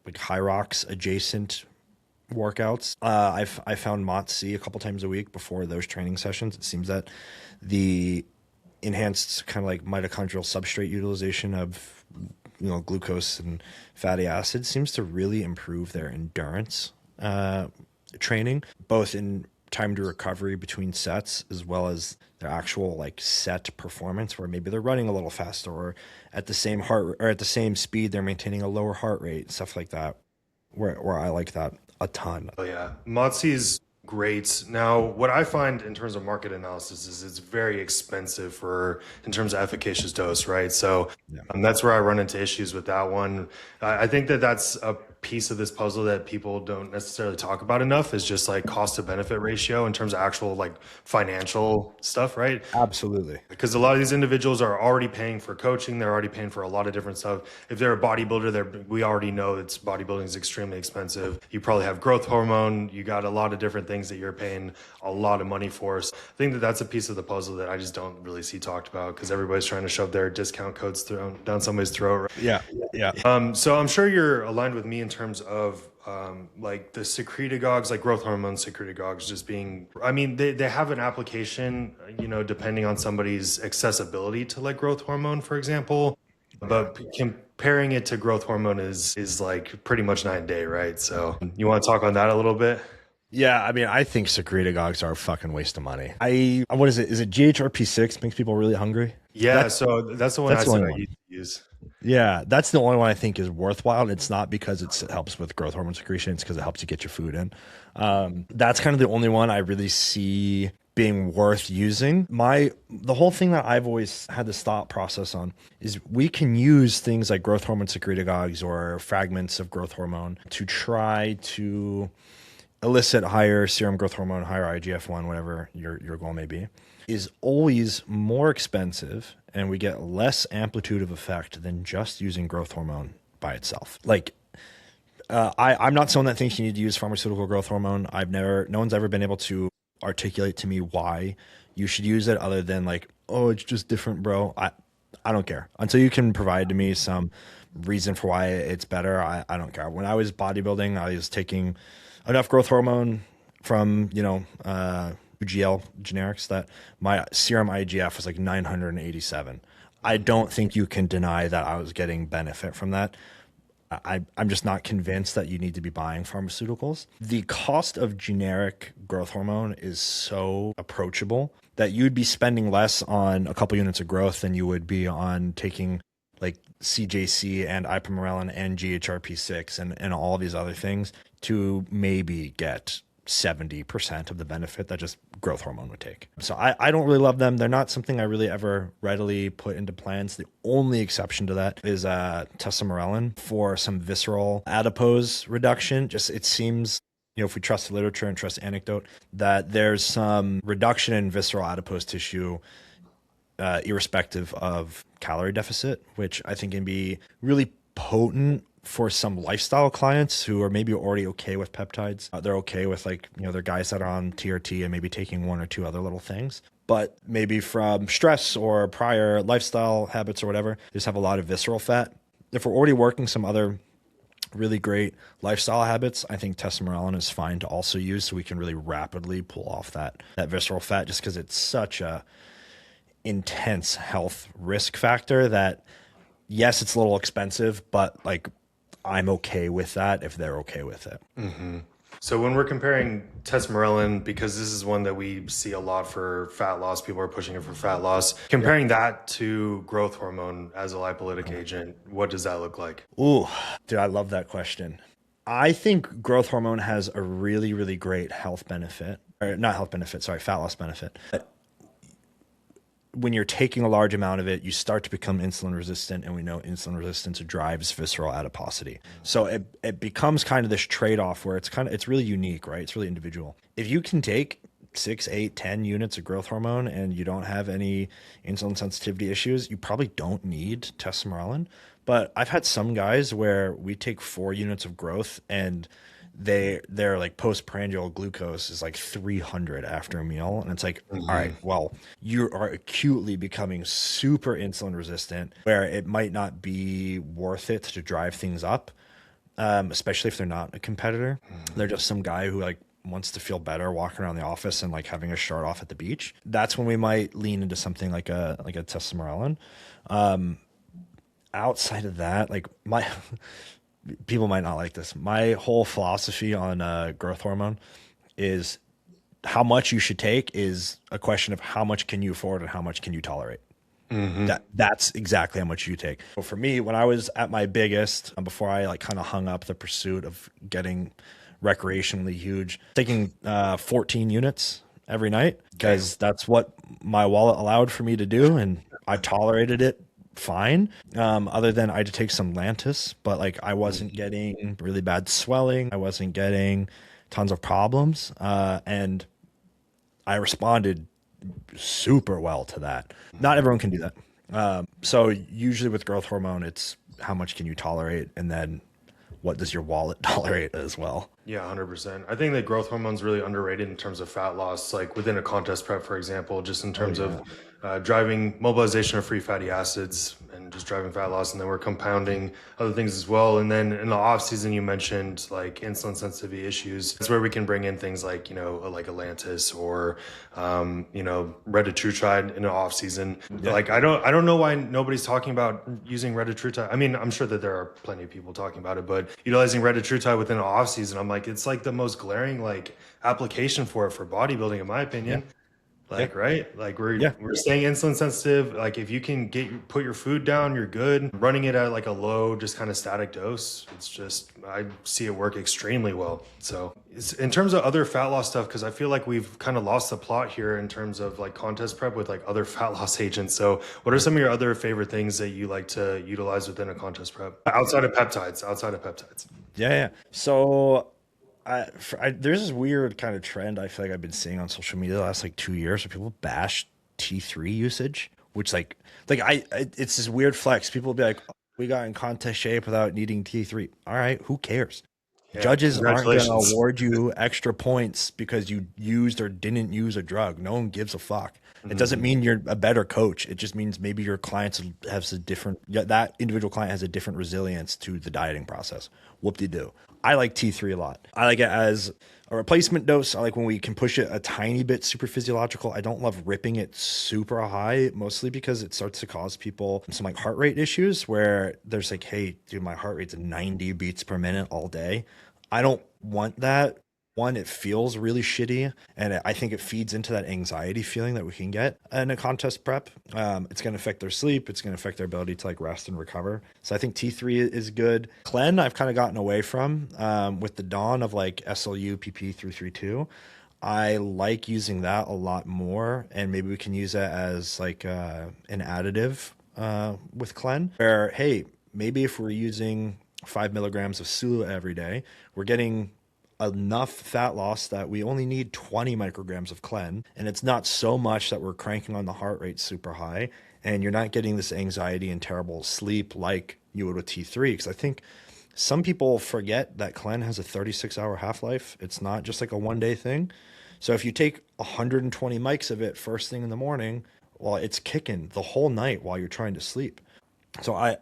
like high rocks adjacent workouts. I found MOTS-C a couple times a week before those training sessions. It seems that the enhanced kind of like mitochondrial substrate utilization of glucose and fatty acids seems to really improve their endurance training, both in time to recovery between sets as well as their actual like set performance, where maybe they're running a little faster or at the same at the same speed they're maintaining a lower heart rate, stuff like that, where I like that a ton. Oh yeah, MOTS-C is great. Now, what I find in terms of market analysis is it's very expensive in terms of efficacious dose, right? So that's where I run into issues with that one. I think that that's a piece of this puzzle that people don't necessarily talk about enough is just like cost to benefit ratio in terms of actual like financial stuff, right? Absolutely. Because a lot of these individuals are already paying for coaching, they're already paying for a lot of different stuff. If they're a bodybuilder, we already know it's bodybuilding is extremely expensive. You probably have growth hormone, you got a lot of different things that you're paying a lot of money for. So I think that that's a piece of the puzzle that I just don't really see talked about, because everybody's trying to shove their discount codes down somebody's throat, right? Yeah. Yeah. So I'm sure you're aligned with me in terms of like the secretagogues, like growth hormone secretagogues, just being, I mean, they have an application, you know, depending on somebody's accessibility to like growth hormone, for example. But comparing it to growth hormone is like pretty much night and day, right? So you want to talk on that a little bit? Yeah, I mean, I think secretagogues are a fucking waste of money. What is it? Is it GHRP6 makes people really hungry? Yeah, so that's the one I That's the said only I one. used to use. Yeah, that's the only one I think is worthwhile. And it's not because it helps with growth hormone secretion. It's because it helps you get your food in. That's kind of the only one I really see being worth using. The whole thing that I've always had this thought process on is we can use things like growth hormone secretagogues or fragments of growth hormone to try to elicit higher serum growth hormone, higher IGF-1, whatever your goal may be, is always more expensive, and we get less amplitude of effect than just using growth hormone by itself. Like, I'm not someone that thinks you need to use pharmaceutical growth hormone. No one's ever been able to articulate to me why you should use it, other than like, oh, it's just different, bro. I don't care until you can provide to me some reason for why it's better. I don't care. When I was bodybuilding, I was taking enough growth hormone from, UGL generics that my serum IGF was like 987. I don't think you can deny that I was getting benefit from that. I'm just not convinced that you need to be buying pharmaceuticals. The cost of generic growth hormone is so approachable that you'd be spending less on a couple units of growth than you would be on taking like CJC and ipamorelin and GHRP6 and all these other things to maybe get 70% of the benefit that just growth hormone would take. So I don't really love them. They're not something I really ever readily put into plans. The only exception to that is tesamorelin for some visceral adipose reduction. Just it seems, if we trust the literature and trust anecdote, that there's some reduction in visceral adipose tissue irrespective of calorie deficit, which I think can be really potent for some lifestyle clients who are maybe already okay with peptides. They're okay with they're guys that are on TRT and maybe taking one or two other little things. But maybe from stress or prior lifestyle habits or whatever, they just have a lot of visceral fat. If we're already working some other really great lifestyle habits, I think tesamorelin is fine to also use, so we can really rapidly pull off that visceral fat, just because it's such a intense health risk factor that, yes, it's a little expensive, but I'm okay with that if they're okay with it. Mm-hmm. So when we're comparing tesamorelin, because this is one that we see a lot for fat loss, people are pushing it for fat loss, comparing that to growth hormone as a lipolytic agent, what does that look like? Ooh, dude, I love that question. I think growth hormone has a really, really great health benefit, or not health benefit, sorry, fat loss benefit. When you're taking a large amount of it, you start to become insulin resistant, and we know insulin resistance drives visceral adiposity. So it becomes kind of this trade-off where it's really unique, right? It's really individual. If you can take 6, 8, 10 units of growth hormone and you don't have any insulin sensitivity issues, you probably don't need tesamorelin. But I've had some guys where we take 4 units of growth and their like postprandial glucose is like 300 after a meal, and it's like, all right, well, you are acutely becoming super insulin resistant, where it might not be worth it to drive things up, especially if they're not a competitor. They're just some guy who wants to feel better walking around the office and having a shirt off at the beach. That's when we might lean into something like a tesamorelin. Outside of that, people might not like this. My whole philosophy on growth hormone is how much you should take is a question of how much can you afford and how much can you tolerate. Mm-hmm. That's exactly how much you take. So for me, when I was at my biggest, before I kind of hung up the pursuit of getting recreationally huge, taking 14 units every night, because that's what my wallet allowed for me to do, and I tolerated it fine. Other than I had to take some Lantus, but like I wasn't getting really bad swelling. I wasn't getting tons of problems. And I responded super well to that. Not everyone can do that. So usually with growth hormone, it's how much can you tolerate, and then what does your wallet tolerate as well. Yeah, 100%. I think that growth hormone's really underrated in terms of fat loss, like within a contest prep, for example, just in terms of driving mobilization of free fatty acids and just driving fat loss. And then we're compounding other things as well. And then in the off season, you mentioned like insulin sensitivity issues. That's where we can bring in things like, like Atlantis or, retatrutide in the off season. Yeah. Like, I don't know why nobody's talking about using retatrutide. I mean, I'm sure that there are plenty of people talking about it, but utilizing retatrutide within the off season, I'm like, it's like the most glaring like application for it for bodybuilding, in my opinion. Yeah. Like, right? Like we're staying insulin sensitive. Like if you can put your food down, you're good. Running it at like a low, just kind of static dose. It's just, I see it work extremely well. So in terms of other fat loss stuff, because I feel like we've kind of lost the plot here in terms of like contest prep with like other fat loss agents. So what are some of your other favorite things that you like to utilize within a contest prep outside of peptides? Yeah. So there's this weird kind of trend I feel like I've been seeing on social media the last like 2 years where people bash T3 usage, which it's this weird flex. People will be like, oh, we got in contest shape without needing T3. All right, who cares? Yeah, judges aren't going to award you extra points because you used or didn't use a drug. No one gives a fuck. It doesn't mean you're a better coach. It just means maybe your clients have that individual client has a different resilience to the dieting process. Whoop-de-doo. I like T3 a lot. I like it as a replacement dose. I like when we can push it a tiny bit super physiological. I don't love ripping it super high, mostly because it starts to cause people some like heart rate issues where there's like, hey, dude, my heart rate's 90 beats per minute all day. I don't want that. One, it feels really shitty, and I think it feeds into that anxiety feeling that we can get in a contest prep. It's going to affect their sleep. It's going to affect their ability to like rest and recover. So I think T3 is good. Clen, I've kind of gotten away from with the dawn of like SLU PP 332. I like using that a lot more, and maybe we can use it as like an additive with Clen, where, hey, maybe if we're using 5 milligrams of Sula every day, we're getting enough fat loss that we only need 20 micrograms of Clen, and it's not so much that we're cranking on the heart rate super high, and you're not getting this anxiety and terrible sleep like you would with T3. Because I think some people forget that Clen has a 36-hour half-life. It's not just like a one-day thing. So if you take 120 mics of it first thing in the morning, well, it's kicking the whole night while you're trying to sleep. So I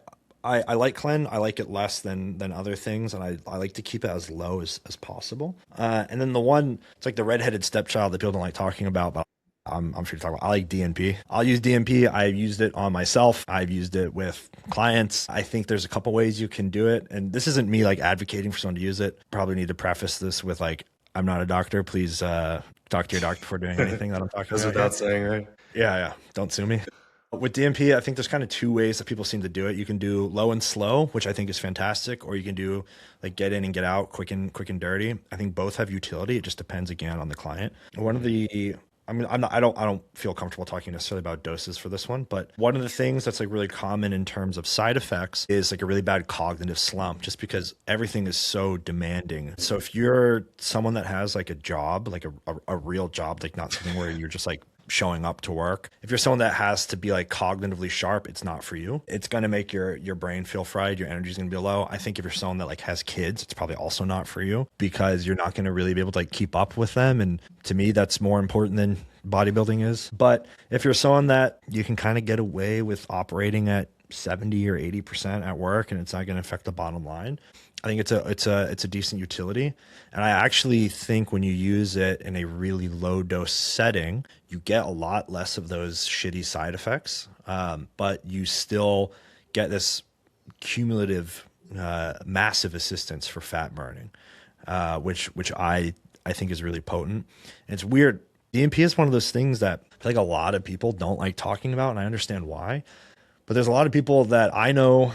like Clen. I like it less than other things, and I like to keep it as low as possible. And then the one, it's like the redheaded stepchild that people don't like talking about, but I'm sure to talk about. I like DNP. I'll use DNP. I've used it on myself. I've used it with clients. I think there's a couple ways you can do it, and this isn't me like advocating for someone to use it. Probably need to preface this with like, I'm not a doctor. Please talk to your doctor before doing anything that I'm talking about. That's without saying, right? Yeah. Don't sue me. With DNP, I think there's kind of two ways that people seem to do it. You can do low and slow, which I think is fantastic, or you can do like get in and get out, quick and dirty. I think both have utility. It just depends again on the client. One of the, I don't feel comfortable talking necessarily about doses for this one, but one of the things that's like really common in terms of side effects is like a really bad cognitive slump, just because everything is so demanding. So if you're someone that has like a job, like a real job, like not something where you're just like showing up to work. If you're someone that has to be like cognitively sharp, it's not for you. It's going to make your brain feel fried. Your energy is going to be low. I think if you're someone that like has kids, it's probably also not for you, because you're not going to really be able to like keep up with them. And to me, that's more important than bodybuilding is. But if you're someone that you can kind of get away with operating at 70 or 80% at work, and it's not going to affect the bottom line, I think it's a decent utility. And I actually think when you use it in a really low dose setting, you get a lot less of those shitty side effects, but you still get this cumulative massive assistance for fat burning, which I think is really potent. And it's weird. DNP is one of those things that I feel like a lot of people don't like talking about, and I understand why. But there's a lot of people that I know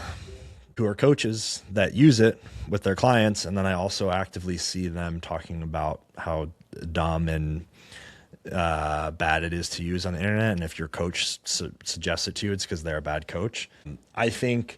who are coaches that use it with their clients, and then I also actively see them talking about how dumb and bad it is to use on the internet. And if your coach suggests it to you, it's because they're a bad coach. I think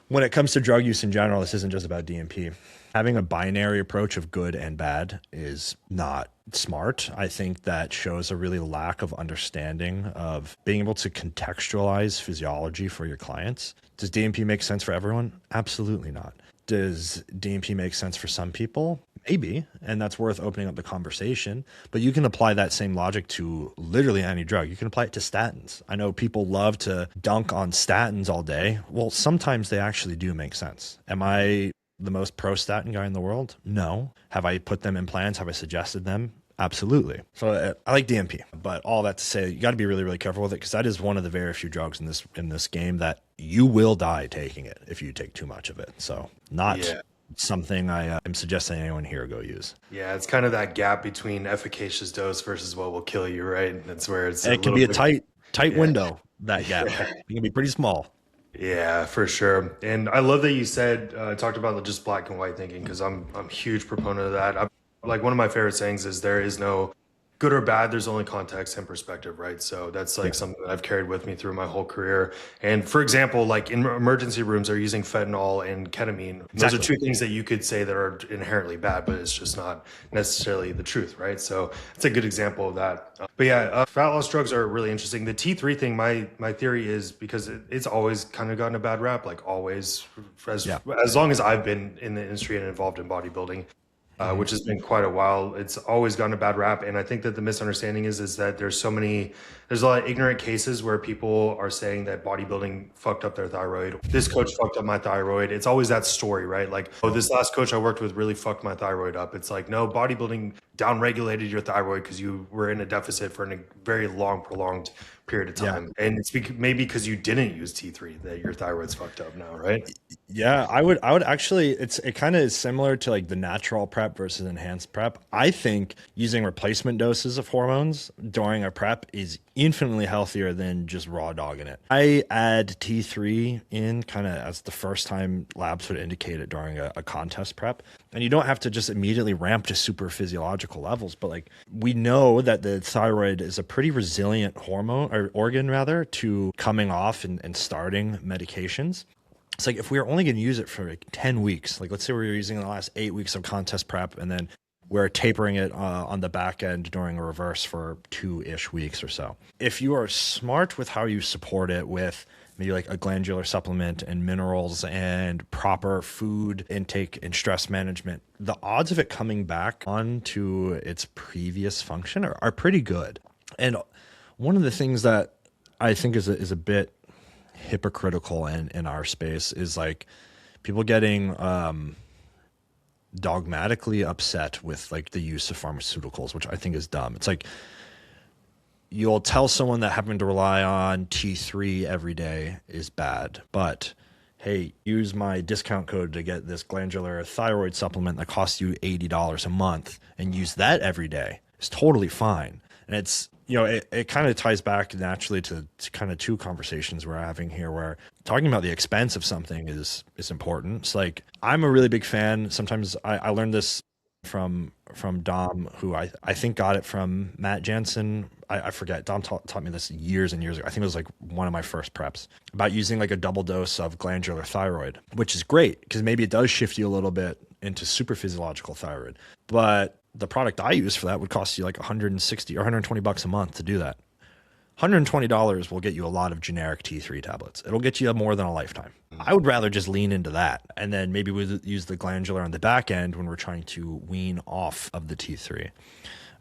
when it comes to drug use in general, this isn't just about DMP. Having a binary approach of good and bad is not smart. I think that shows a really lack of understanding of being able to contextualize physiology for your clients. Does DMP make sense for everyone? Absolutely not. Does DMP make sense for some people? Maybe, and that's worth opening up the conversation. But you can apply that same logic to literally any drug. You can apply it to statins. I know people love to dunk on statins all day. Well, sometimes they actually do make sense. Am I the most pro-statin guy in the world? No. Have I put them in plans? Have I suggested them? Absolutely. So I like DMP, but all that to say, you got to be really, really careful with it, because that is one of the very few drugs in this game that you will die taking it if you take too much of it. So not something I am suggesting anyone here go use. Yeah, it's kind of that gap between efficacious dose versus what will kill you, right? That's where it can be a tight window, that gap. It can be pretty small. Yeah, for sure. And I love that you said, talked about just black and white thinking, because I'm a huge proponent of that. Like, one of my favorite sayings is there is no good or bad, there's only context and perspective, right? So that's like something that I've carried with me through my whole career. And for example, like in emergency rooms, they're using fentanyl and ketamine. Those are two things that you could say that are inherently bad, but it's just not necessarily the truth, right? So it's a good example of that. But yeah, fat loss drugs are really interesting. The T3 thing, my theory is, because it's always kind of gotten a bad rap, like always, as long as I've been in the industry and involved in bodybuilding, which has been quite a while. It's always gotten a bad rap. And I think that the misunderstanding is that there's a lot of ignorant cases where people are saying that bodybuilding fucked up their thyroid. This coach fucked up my thyroid. It's always that story, right? Like, oh, this last coach I worked with really fucked my thyroid up. It's like, no, bodybuilding downregulated your thyroid because you were in a deficit for a very long, prolonged period of time. And it's maybe because you didn't use T3 that your thyroid's fucked up now, right? Yeah, I would actually, it kind of is similar to like the natural prep versus enhanced prep. I think using replacement doses of hormones during a prep is infinitely healthier than just raw dogging it. I add T3 in kind of as the first time labs would indicate it during a contest prep. And you don't have to just immediately ramp to super physiological levels, but like, we know that the thyroid is a pretty resilient hormone, or organ rather, to coming off and starting medications. It's like, if we are only going to use it for like 10 weeks, like let's say we're using the last 8 weeks of contest prep, and then we're tapering it on the back end during a reverse for 2-ish weeks or so. If you are smart with how you support it with maybe like a glandular supplement and minerals and proper food intake and stress management, the odds of it coming back onto its previous function are pretty good. And one of the things that I think is a bit hypocritical in our space is like people getting dogmatically upset with like the use of pharmaceuticals, which I think is dumb. It's like, you'll tell someone that having to rely on T3 every day is bad, but hey, use my discount code to get this glandular thyroid supplement that costs you $80 a month and use that every day. It's totally fine. And it's, it kind of ties back naturally to kind of two conversations we're having here, where talking about the expense of something is important. It's like, I'm a really big fan. Sometimes I learned this from Dom, who I think got it from Matt Jansen. I forget. Dom taught me this years and years ago. I think it was like one of my first preps, about using like a double dose of glandular thyroid, which is great because maybe it does shift you a little bit into super physiological thyroid. But the product I use for that would cost you like $160 or $120 a month to do that. $120 will get you a lot of generic T3 tablets. It'll get you more than a lifetime. I would rather just lean into that, and then maybe we use the glandular on the back end when we're trying to wean off of the T3.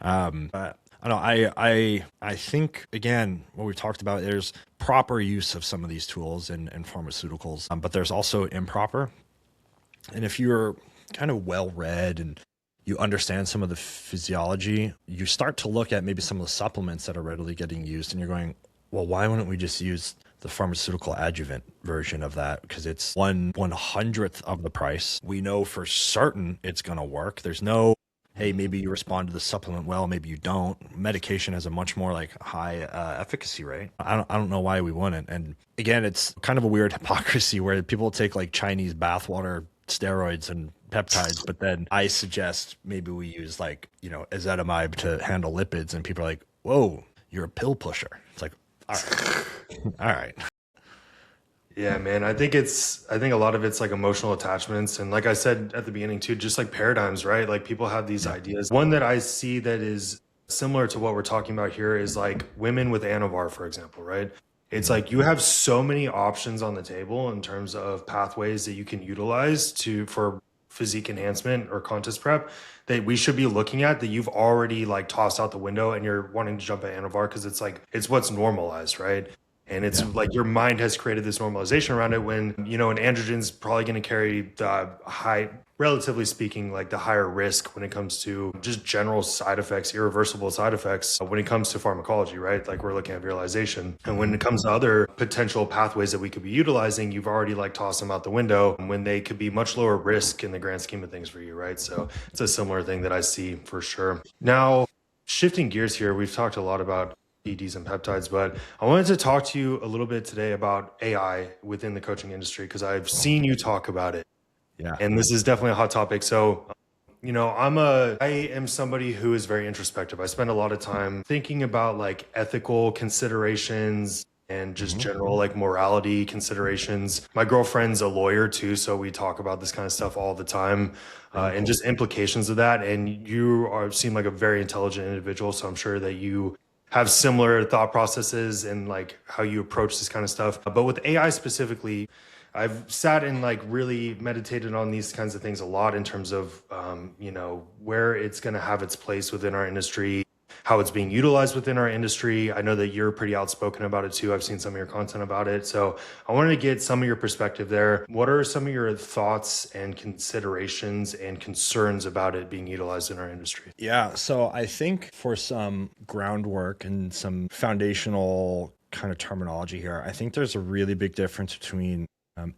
But I don't know. I think, again, what we've talked about, there's proper use of some of these tools and pharmaceuticals, but there's also improper. And if you're kind of well-read and you understand some of the physiology, you start to look at maybe some of the supplements that are readily getting used, and you're going, well, why wouldn't we just use the pharmaceutical adjuvant version of that? Because it's 1/100th of the price. We know for certain it's going to work. There's no, hey, maybe you respond to the supplement well, maybe you don't. Medication has a much more like high efficacy rate. I don't know why we wouldn't. And again, it's kind of a weird hypocrisy where people take like Chinese bathwater steroids and peptides, but then I suggest maybe we use like, ezetimibe to handle lipids, and people are like, whoa, you're a pill pusher. It's like, all right. All right. Yeah, man. I think a lot of it's like emotional attachments. And like I said at the beginning too, just like paradigms, right? Like people have these ideas. One that I see that is similar to what we're talking about here is like women with Anavar, for example, right? It's like you have so many options on the table in terms of pathways that you can utilize for physique enhancement or contest prep that we should be looking at that you've already like tossed out the window and you're wanting to jump at Anavar because it's like it's what's normalized, right? And it's like your mind has created this normalization around it when, an androgen's probably going to carry the relatively speaking, like the higher risk when it comes to just general side effects, irreversible side effects when it comes to pharmacology, right? Like we're looking at virilization. And when it comes to other potential pathways that we could be utilizing, you've already like tossed them out the window when they could be much lower risk in the grand scheme of things for you, right? So it's a similar thing that I see for sure. Now, shifting gears here, we've talked a lot about PEDs and peptides, but I wanted to talk to you a little bit today about AI within the coaching industry because I've seen you talk about it. Yeah. And this is definitely a hot topic. So, I am somebody who is very introspective. I spend a lot of time thinking about like ethical considerations and just general like morality considerations. My girlfriend's a lawyer too, so we talk about this kind of stuff all the time, and just implications of that. And seem like a very intelligent individual, so I'm sure that you have similar thought processes and like how you approach this kind of stuff. But with AI specifically, I've sat and like really meditated on these kinds of things a lot in terms of, where it's going to have its place within our industry, how it's being utilized within our industry. I know that you're pretty outspoken about it too. I've seen some of your content about it. So I wanted to get some of your perspective there. What are some of your thoughts and considerations and concerns about it being utilized in our industry? Yeah. So I think for some groundwork and some foundational kind of terminology here, I think there's a really big difference between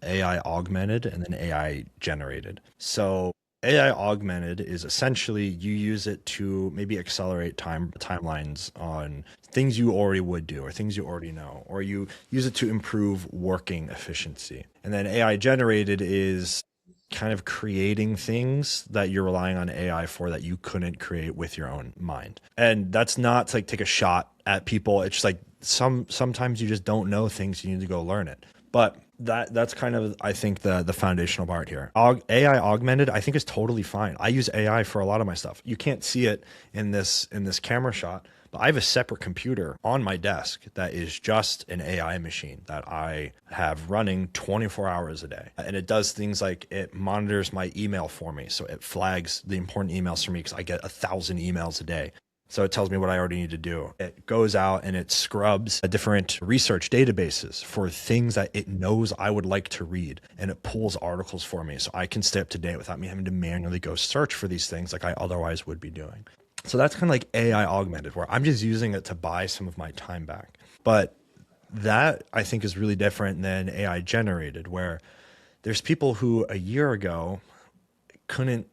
AI augmented and then AI generated. So AI augmented is essentially you use it to maybe accelerate timelines on things you already would do or things you already know, or you use it to improve working efficiency. And then AI generated is kind of creating things that you're relying on AI for that you couldn't create with your own mind. And that's not to like take a shot at people. It's just like sometimes you just don't know things, you need to go learn it. But that's kind of, I think, the foundational part here. AI augmented, I think, is totally fine. I use AI for a lot of my stuff. You can't see it in this camera shot, but I have a separate computer on my desk that is just an AI machine that I have running 24 hours a day. And it does things like it monitors my email for me. So it flags the important emails for me because I get 1,000 emails a day. So it tells me what I already need to do. It goes out and it scrubs different research databases for things that it knows I would like to read. And it pulls articles for me so I can stay up to date without me having to manually go search for these things like I otherwise would be doing. So that's kind of like AI augmented, where I'm just using it to buy some of my time back. But that I think is really different than AI generated, where there's people who a year ago couldn't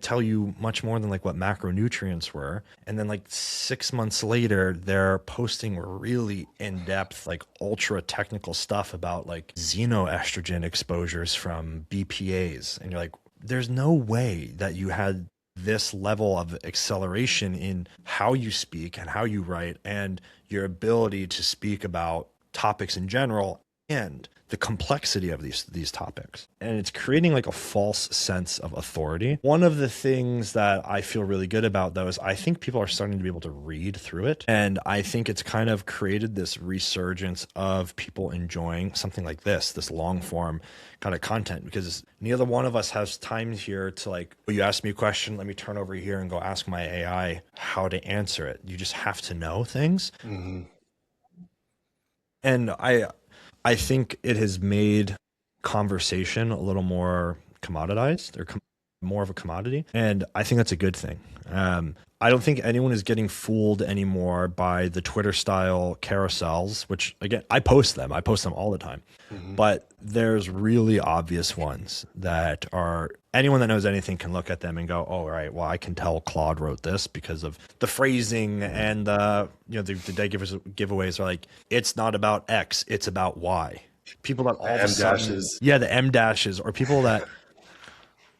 tell you much more than like what macronutrients were. And then like 6 months later, they're posting really in-depth, like ultra technical stuff about like xenoestrogen exposures from BPAs. And you're like, there's no way that you had this level of acceleration in how you speak and how you write and your ability to speak about topics in general and the complexity of these topics. And it's creating like a false sense of authority. One of the things that I feel really good about though is I think people are starting to be able to read through it. And I think it's kind of created this resurgence of people enjoying something like this long form kind of content, because neither one of us has time here to like, well, you asked me a question, let me turn over here and go ask my AI how to answer it. You just have to know things. Mm-hmm. And I think it has made conversation a little more commoditized or more of a commodity. And I think that's a good thing. I don't think anyone is getting fooled anymore by the Twitter style carousels, which again, I post them all the time. Mm-hmm. But there's really obvious ones that are anyone that knows anything can look at them and go, oh, right, well, I can tell Claude wrote this because of the phrasing and the day giveaways are like, it's not about X, it's about Y. People that all of a sudden, the M dashes, or people that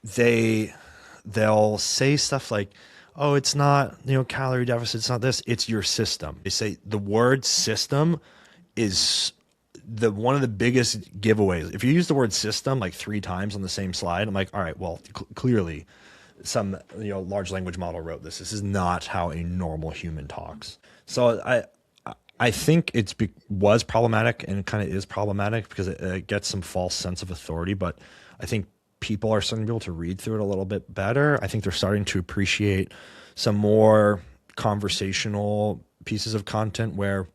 they'll say stuff like, oh, it's not, calorie deficit, it's not this, it's your system. They say the word system is the one of the biggest giveaways. If you use the word system like 3 times on the same slide, I'm like, all right, well, clearly some large language model wrote this. This is not how a normal human talks. So I think was problematic, and it kind of is problematic because it gets some false sense of authority. But I think people are starting to be able to read through it a little bit better. I think they're starting to appreciate some more conversational pieces of content where,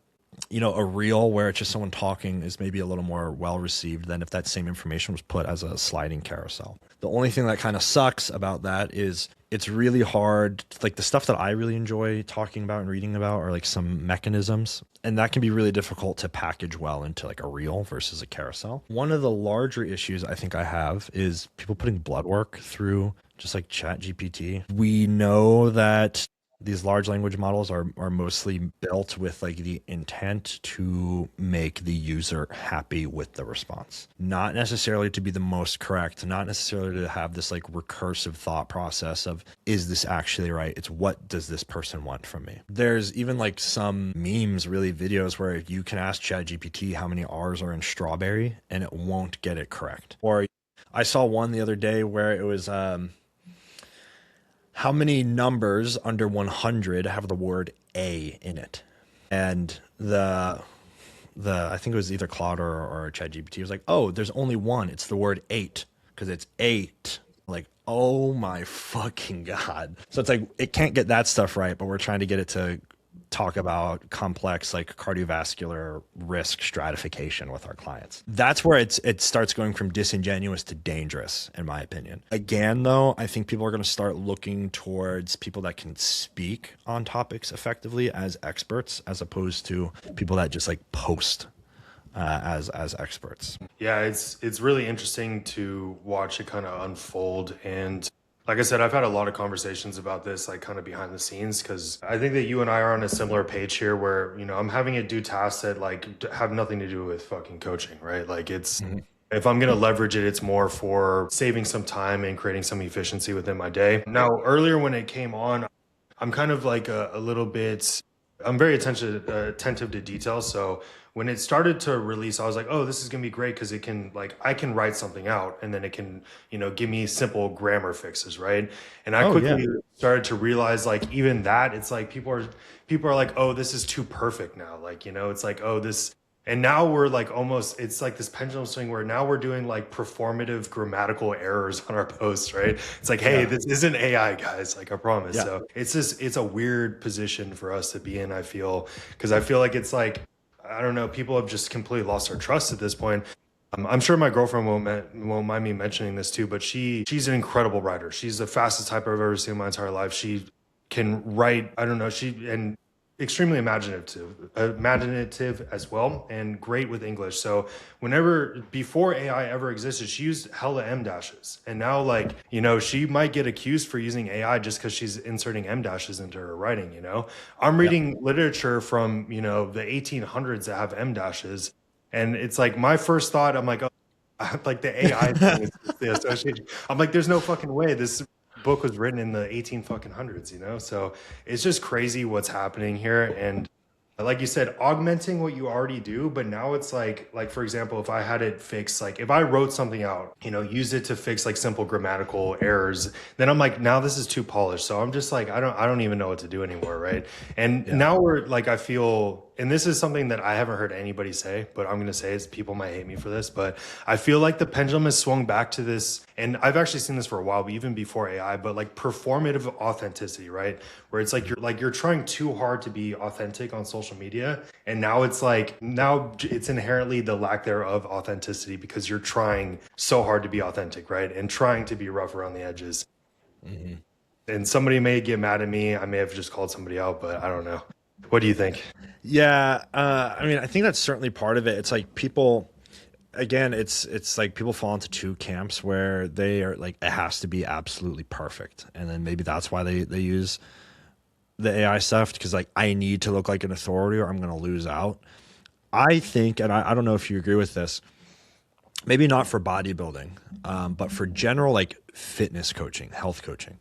a reel where it's just someone talking is maybe a little more well received than if that same information was put as a sliding carousel. The only thing that kind of sucks about that is it's really hard. Like the stuff that I really enjoy talking about and reading about are like some mechanisms, and that can be really difficult to package well into like a reel versus a carousel. One of the larger issues I think I have is people putting blood work through just like Chat GPT. We know that these large language models are mostly built with like the intent to make the user happy with the response, not necessarily to be the most correct, not necessarily to have this like recursive thought process of, is this actually right? It's what does this person want from me? There's even like some memes, really videos where you can ask ChatGPT how many R's are in strawberry and it won't get it correct. Or I saw one the other day where it was, how many numbers under 100 have the word A in it? And the I think it was either Claude or ChatGPT was like, oh, there's only one. It's the word 8 because it's 8. Like, oh my fucking God. So it's like, it can't get that stuff right, but we're trying to get it to talk about complex like cardiovascular risk stratification with our clients. That's where it starts going from disingenuous to dangerous, in my opinion. Again, though, I think people are going to start looking towards people that can speak on topics effectively as experts, as opposed to people that just like post as experts. Yeah, it's really interesting to watch it kind of unfold. And like I said, I've had a lot of conversations about this, like kind of behind the scenes, because I think that you and I are on a similar page here where, I'm having it do tasks that like have nothing to do with fucking coaching, right? Like it's, if I'm going to leverage it, it's more for saving some time and creating some efficiency within my day. Now, earlier when it came on, I'm kind of like a little bit, I'm very attentive to detail. So when it started to release, I was like, oh, this is gonna be great because it can like, I can write something out and then it can, give me simple grammar fixes, right? And I quickly started to realize like even that, it's like people are like, oh, this is too perfect now. Like, it's like, oh, this. And now we're like almost, it's like this pendulum swing where now we're doing like performative grammatical errors on our posts, right? It's like, hey, this isn't AI, guys, like I promise. So it's a weird position for us to be in, I feel, because I feel like it's like, I don't know, people have just completely lost their trust at this point. I'm sure my girlfriend won't mind me mentioning this too, but she's an incredible writer. She's the fastest typer I've ever seen in my entire life. She can write, I don't know, and extremely imaginative as well, and great with English. So before AI ever existed, she used hella M dashes. And now like, she might get accused for using AI just because she's inserting M dashes into her writing, I'm reading literature from, the 1800s that have M dashes. And it's like my first thought, I'm like, oh, like the AI thing is the association. I'm like, there's no fucking way this book was written in the 18 fucking hundreds, So it's just crazy what's happening here. And like you said, augmenting what you already do, but now it's like for example, if I had it fix, like if I wrote something out, use it to fix like simple grammatical errors, then I'm like, now this is too polished. So I'm just like, I don't even know what to do anymore, right? And now we're like, I feel, and this is something that I haven't heard anybody say, but I'm going to say is people might hate me for this, but I feel like the pendulum has swung back to this. And I've actually seen this for a while, but even before AI, but like performative authenticity, right? Where it's like, you're trying too hard to be authentic on social media. And now it's inherently the lack thereof authenticity because you're trying so hard to be authentic, right? And trying to be rough around the edges. Mm-hmm. And somebody may get mad at me. I may have just called somebody out, but I don't know. What do you think? Yeah, I mean, I think that's certainly part of it. It's like people, again, it's like people fall into two camps where they are like, it has to be absolutely perfect. And then maybe that's why they use the AI stuff, because like, I need to look like an authority or I'm going to lose out. I think, and I don't know if you agree with this, maybe not for bodybuilding, but for general like fitness coaching, health coaching.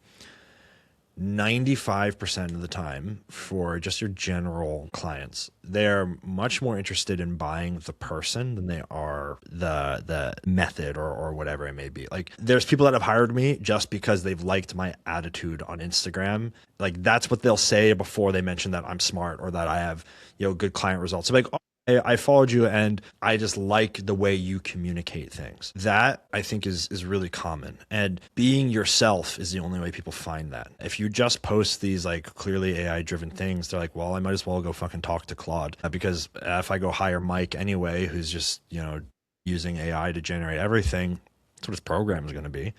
95% of the time for just your general clients, they're much more interested in buying the person than they are the method or whatever it may be. Like there's people that have hired me just because they've liked my attitude on Instagram. Like that's what they'll say before they mention that I'm smart or that I have, good client results. So like, oh, I followed you and I just like the way you communicate things. That I think is really common. And being yourself is the only way people find that. If you just post these like clearly AI driven things, they're like, well, I might as well go fucking talk to Claude because if I go hire Mike anyway, who's just, using AI to generate everything, that's what his program is going to be.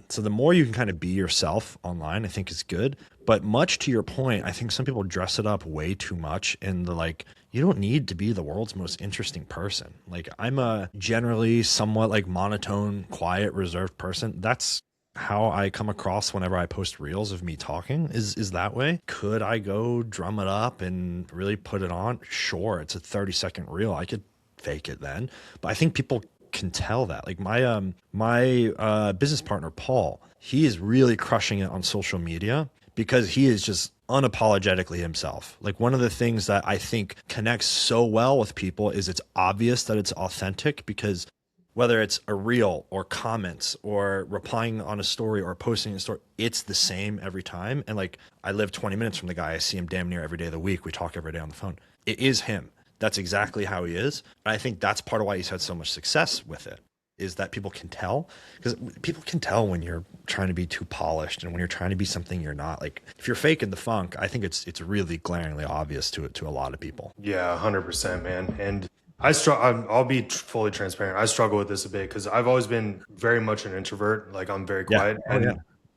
So the more you can kind of be yourself online, I think is good. But much to your point, I think some people dress it up way too much in the like, you don't need to be the world's most interesting person. Like I'm a generally somewhat like monotone, quiet, reserved person. That's how I come across whenever I post reels of me talking is that way. Could I go drum it up and really put it on? Sure. It's a 30-second reel. I could fake it then. But I think people can tell that. Like my business partner, Paul, he is really crushing it on social media because he is just unapologetically himself. Like one of the things that I think connects so well with people is it's obvious that it's authentic because whether it's a reel or comments or replying on a story or posting a story, it's the same every time. And like I live 20 minutes from the guy. I see him damn near every day of the week. We talk every day on the phone. It is him. That's exactly how he is. And I think that's part of why he's had so much success with it, is that people can tell. Because people can tell when you're trying to be too polished and when you're trying to be something you're not. Like if you're faking the funk, I think it's really glaringly obvious to a lot of people. Yeah, 100%, man. And I'll be fully transparent. I struggle with this a bit because I've always been very much an introvert. Like I'm very quiet. Oh, yeah.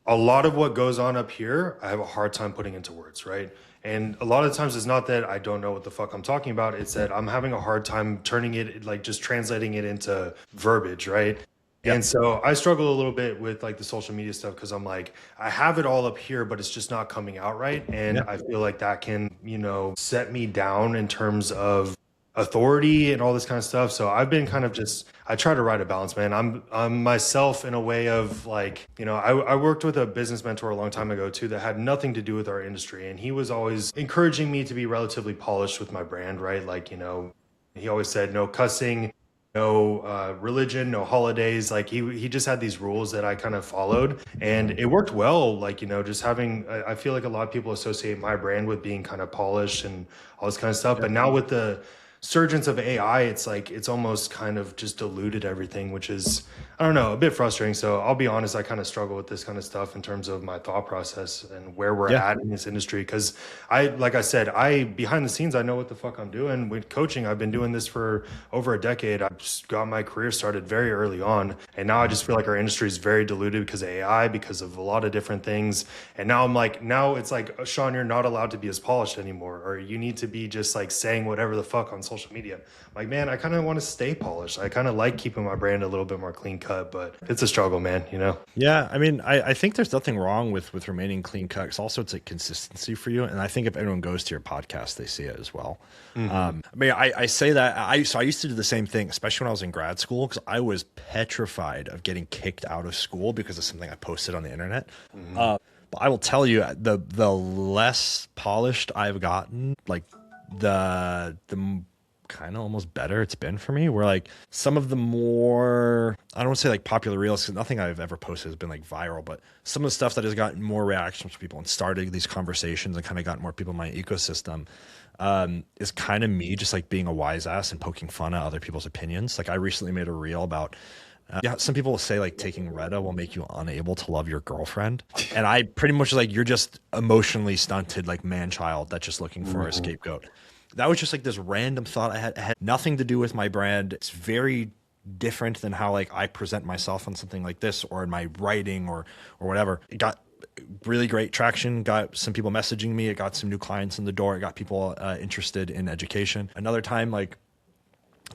A lot of what goes on up here, I have a hard time putting into words, right? And a lot of times it's not that I don't know what the fuck I'm talking about. It's that I'm having a hard time turning it, like just translating it into verbiage, right? Yep. And so I struggle a little bit with like the social media stuff because I'm like, I have it all up here, but it's just not coming out right. And I feel like that can, set me down in terms of authority and all this kind of stuff. So I've been kind of I try to ride a balance, man. I'm myself in a way of like, I worked with a business mentor a long time ago too that had nothing to do with our industry. And he was always encouraging me to be relatively polished with my brand, right? Like, he always said no cussing, no religion, no holidays. Like he just had these rules that I kind of followed and it worked well. Like, just having, I feel like a lot of people associate my brand with being kind of polished and all this kind of stuff. But now with the surgence of AI, it's like it's almost kind of just diluted everything, which is, I don't know, a bit frustrating. So I'll be honest, I kind of struggle with this kind of stuff in terms of my thought process and where we're at in this industry. Because like I said, behind the scenes, I know what the fuck I'm doing with coaching. I've been doing this for over a decade. I've just got my career started very early on. And now I just feel like our industry is very diluted because of AI, because of a lot of different things. And now now it's like, Sean, you're not allowed to be as polished anymore, or you need to be just like saying whatever the fuck on social media. Like, man, I kind of want to stay polished. I kind of like keeping my brand a little bit more clean cut, but it's a struggle, man, Yeah, I mean, I think there's nothing wrong with remaining clean cut. It's also, it's like consistency for you. And I think if anyone goes to your podcast, they see it as well. I mean, I say that I used to do the same thing, especially when I was in grad school, because I was petrified of getting kicked out of school because of something I posted on the internet. But I will tell you, the less polished I've gotten, like the kind of almost better it's been for me, where like some of the more, I don't want to say like popular reels, because nothing I've ever posted has been like viral, but some of the stuff that has gotten more reactions from people and started these conversations and kind of got more people in my ecosystem is kind of me just like being a wise ass and poking fun at other people's opinions. Like I recently made a reel about some people will say like taking Retta will make you unable to love your girlfriend. And I pretty much like, you're just emotionally stunted, like man child that's just looking for a scapegoat. That was just like this random thought I had. It had nothing to do with my brand. It's very different than how like I present myself on something like this or in my writing or whatever. It got really great traction, got some people messaging me. It got some new clients in the door. It got people interested in education. Another time, like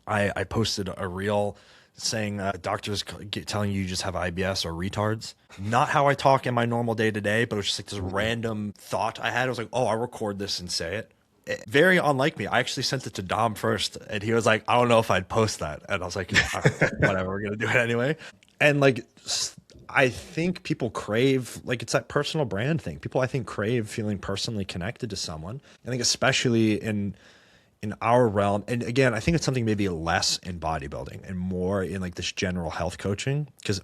I posted a reel saying doctors telling you just have IBS or retards. Not how I talk in my normal day to day, but it was just like this random thought I had. I was like, oh, I'll record this and say it. very unlike me. I actually sent it to Dom first, and he was like, I don't know if I'd post that. And I was like, "All right, whatever, we're going to do it anyway." And like, I think people crave, like, it's that personal brand thing. People, I think, crave feeling personally connected to someone. I think especially in our realm, and again, I think it's something maybe less in bodybuilding and more in like this general health coaching, because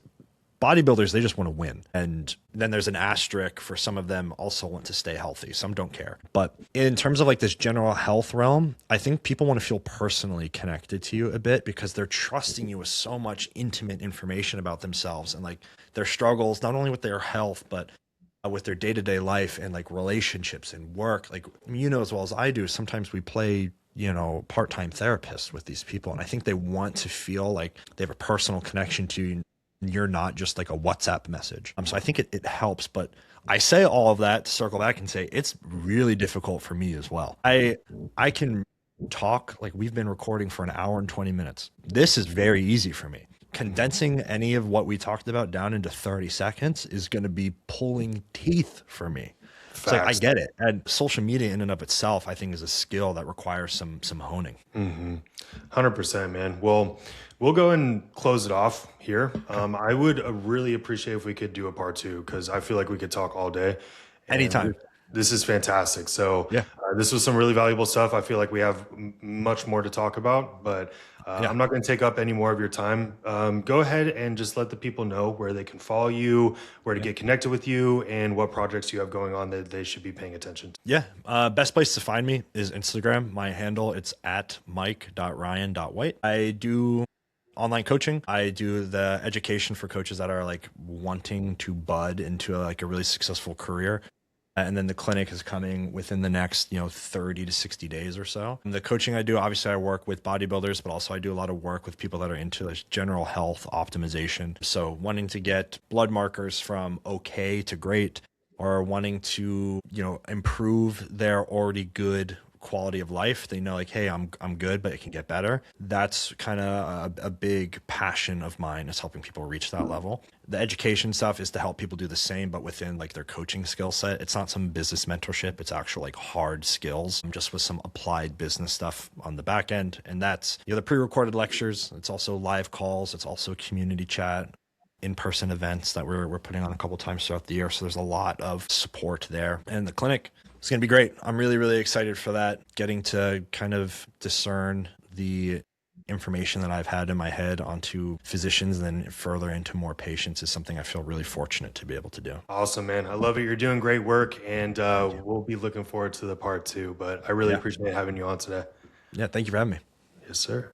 bodybuilders, they just want to win. And then there's an asterisk for some of them also want to stay healthy. Some don't care. But in terms of like this general health realm, I think people want to feel personally connected to you a bit because they're trusting you with so much intimate information about themselves and like their struggles, not only with their health, but with their day-to-day life and like relationships and work. Like, you know, as well as I do, sometimes we play, you know, part-time therapists with these people. And I think they want to feel like they have a personal connection to you. You're not just like a WhatsApp message. So I think it helps, but I say all of that to circle back and say it's really difficult for me as well. I can talk, like we've been recording for an hour and 20 minutes. This is very easy for me. Condensing any of what we talked about down into 30 seconds is going to be pulling teeth for me. It's like, I get it. And social media in and of itself, I think, is a skill that requires some honing. 100%, man. Well, we'll go and close it off here. I would really appreciate if we could do a part 2, because I feel like we could talk all day. Anytime. This is fantastic. So yeah, this was some really valuable stuff. I feel like we have much more to talk about, but I'm not going to take up any more of your time. Go ahead and just let the people know where they can follow you, where to get connected with you, and what projects you have going on that they should be paying attention to. Yeah. Best place to find me is Instagram. My handle, it's at mike.ryan.white. I do online coaching. I do the education for coaches that are like wanting to bud into like a really successful career. And then the clinic is coming within the next, 30 to 60 days or so. And the coaching I do, obviously I work with bodybuilders, but also I do a lot of work with people that are into this general health optimization. So wanting to get blood markers from okay to great, or wanting to, improve their already good quality of life. They know like, hey, I'm good, but it can get better. That's kind of a big passion of mine, is helping people reach that level. The education stuff is to help people do the same, but within like their coaching skill set. It's not some business mentorship. It's actual like hard skills, just with some applied business stuff on the back end. And that's, the pre-recorded lectures. It's also live calls. It's also community chat, in-person events that we're putting on a couple times throughout the year. So there's a lot of support there. And the clinic, it's going to be great. I'm really, really excited for that. Getting to kind of discern the information that I've had in my head onto physicians and then further into more patients is something I feel really fortunate to be able to do. Awesome, man. I love it. You're doing great work, and we'll be looking forward to the part 2, but I really appreciate having you on today. Yeah. Thank you for having me. Yes, sir.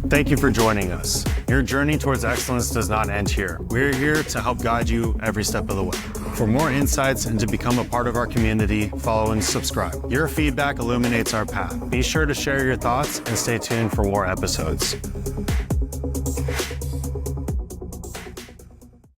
Thank you for joining us. Your journey towards excellence does not end here. We're here to help guide you every step of the way. For more insights and to become a part of our community, follow and subscribe. Your feedback illuminates our path. Be sure to share your thoughts and stay tuned for more episodes.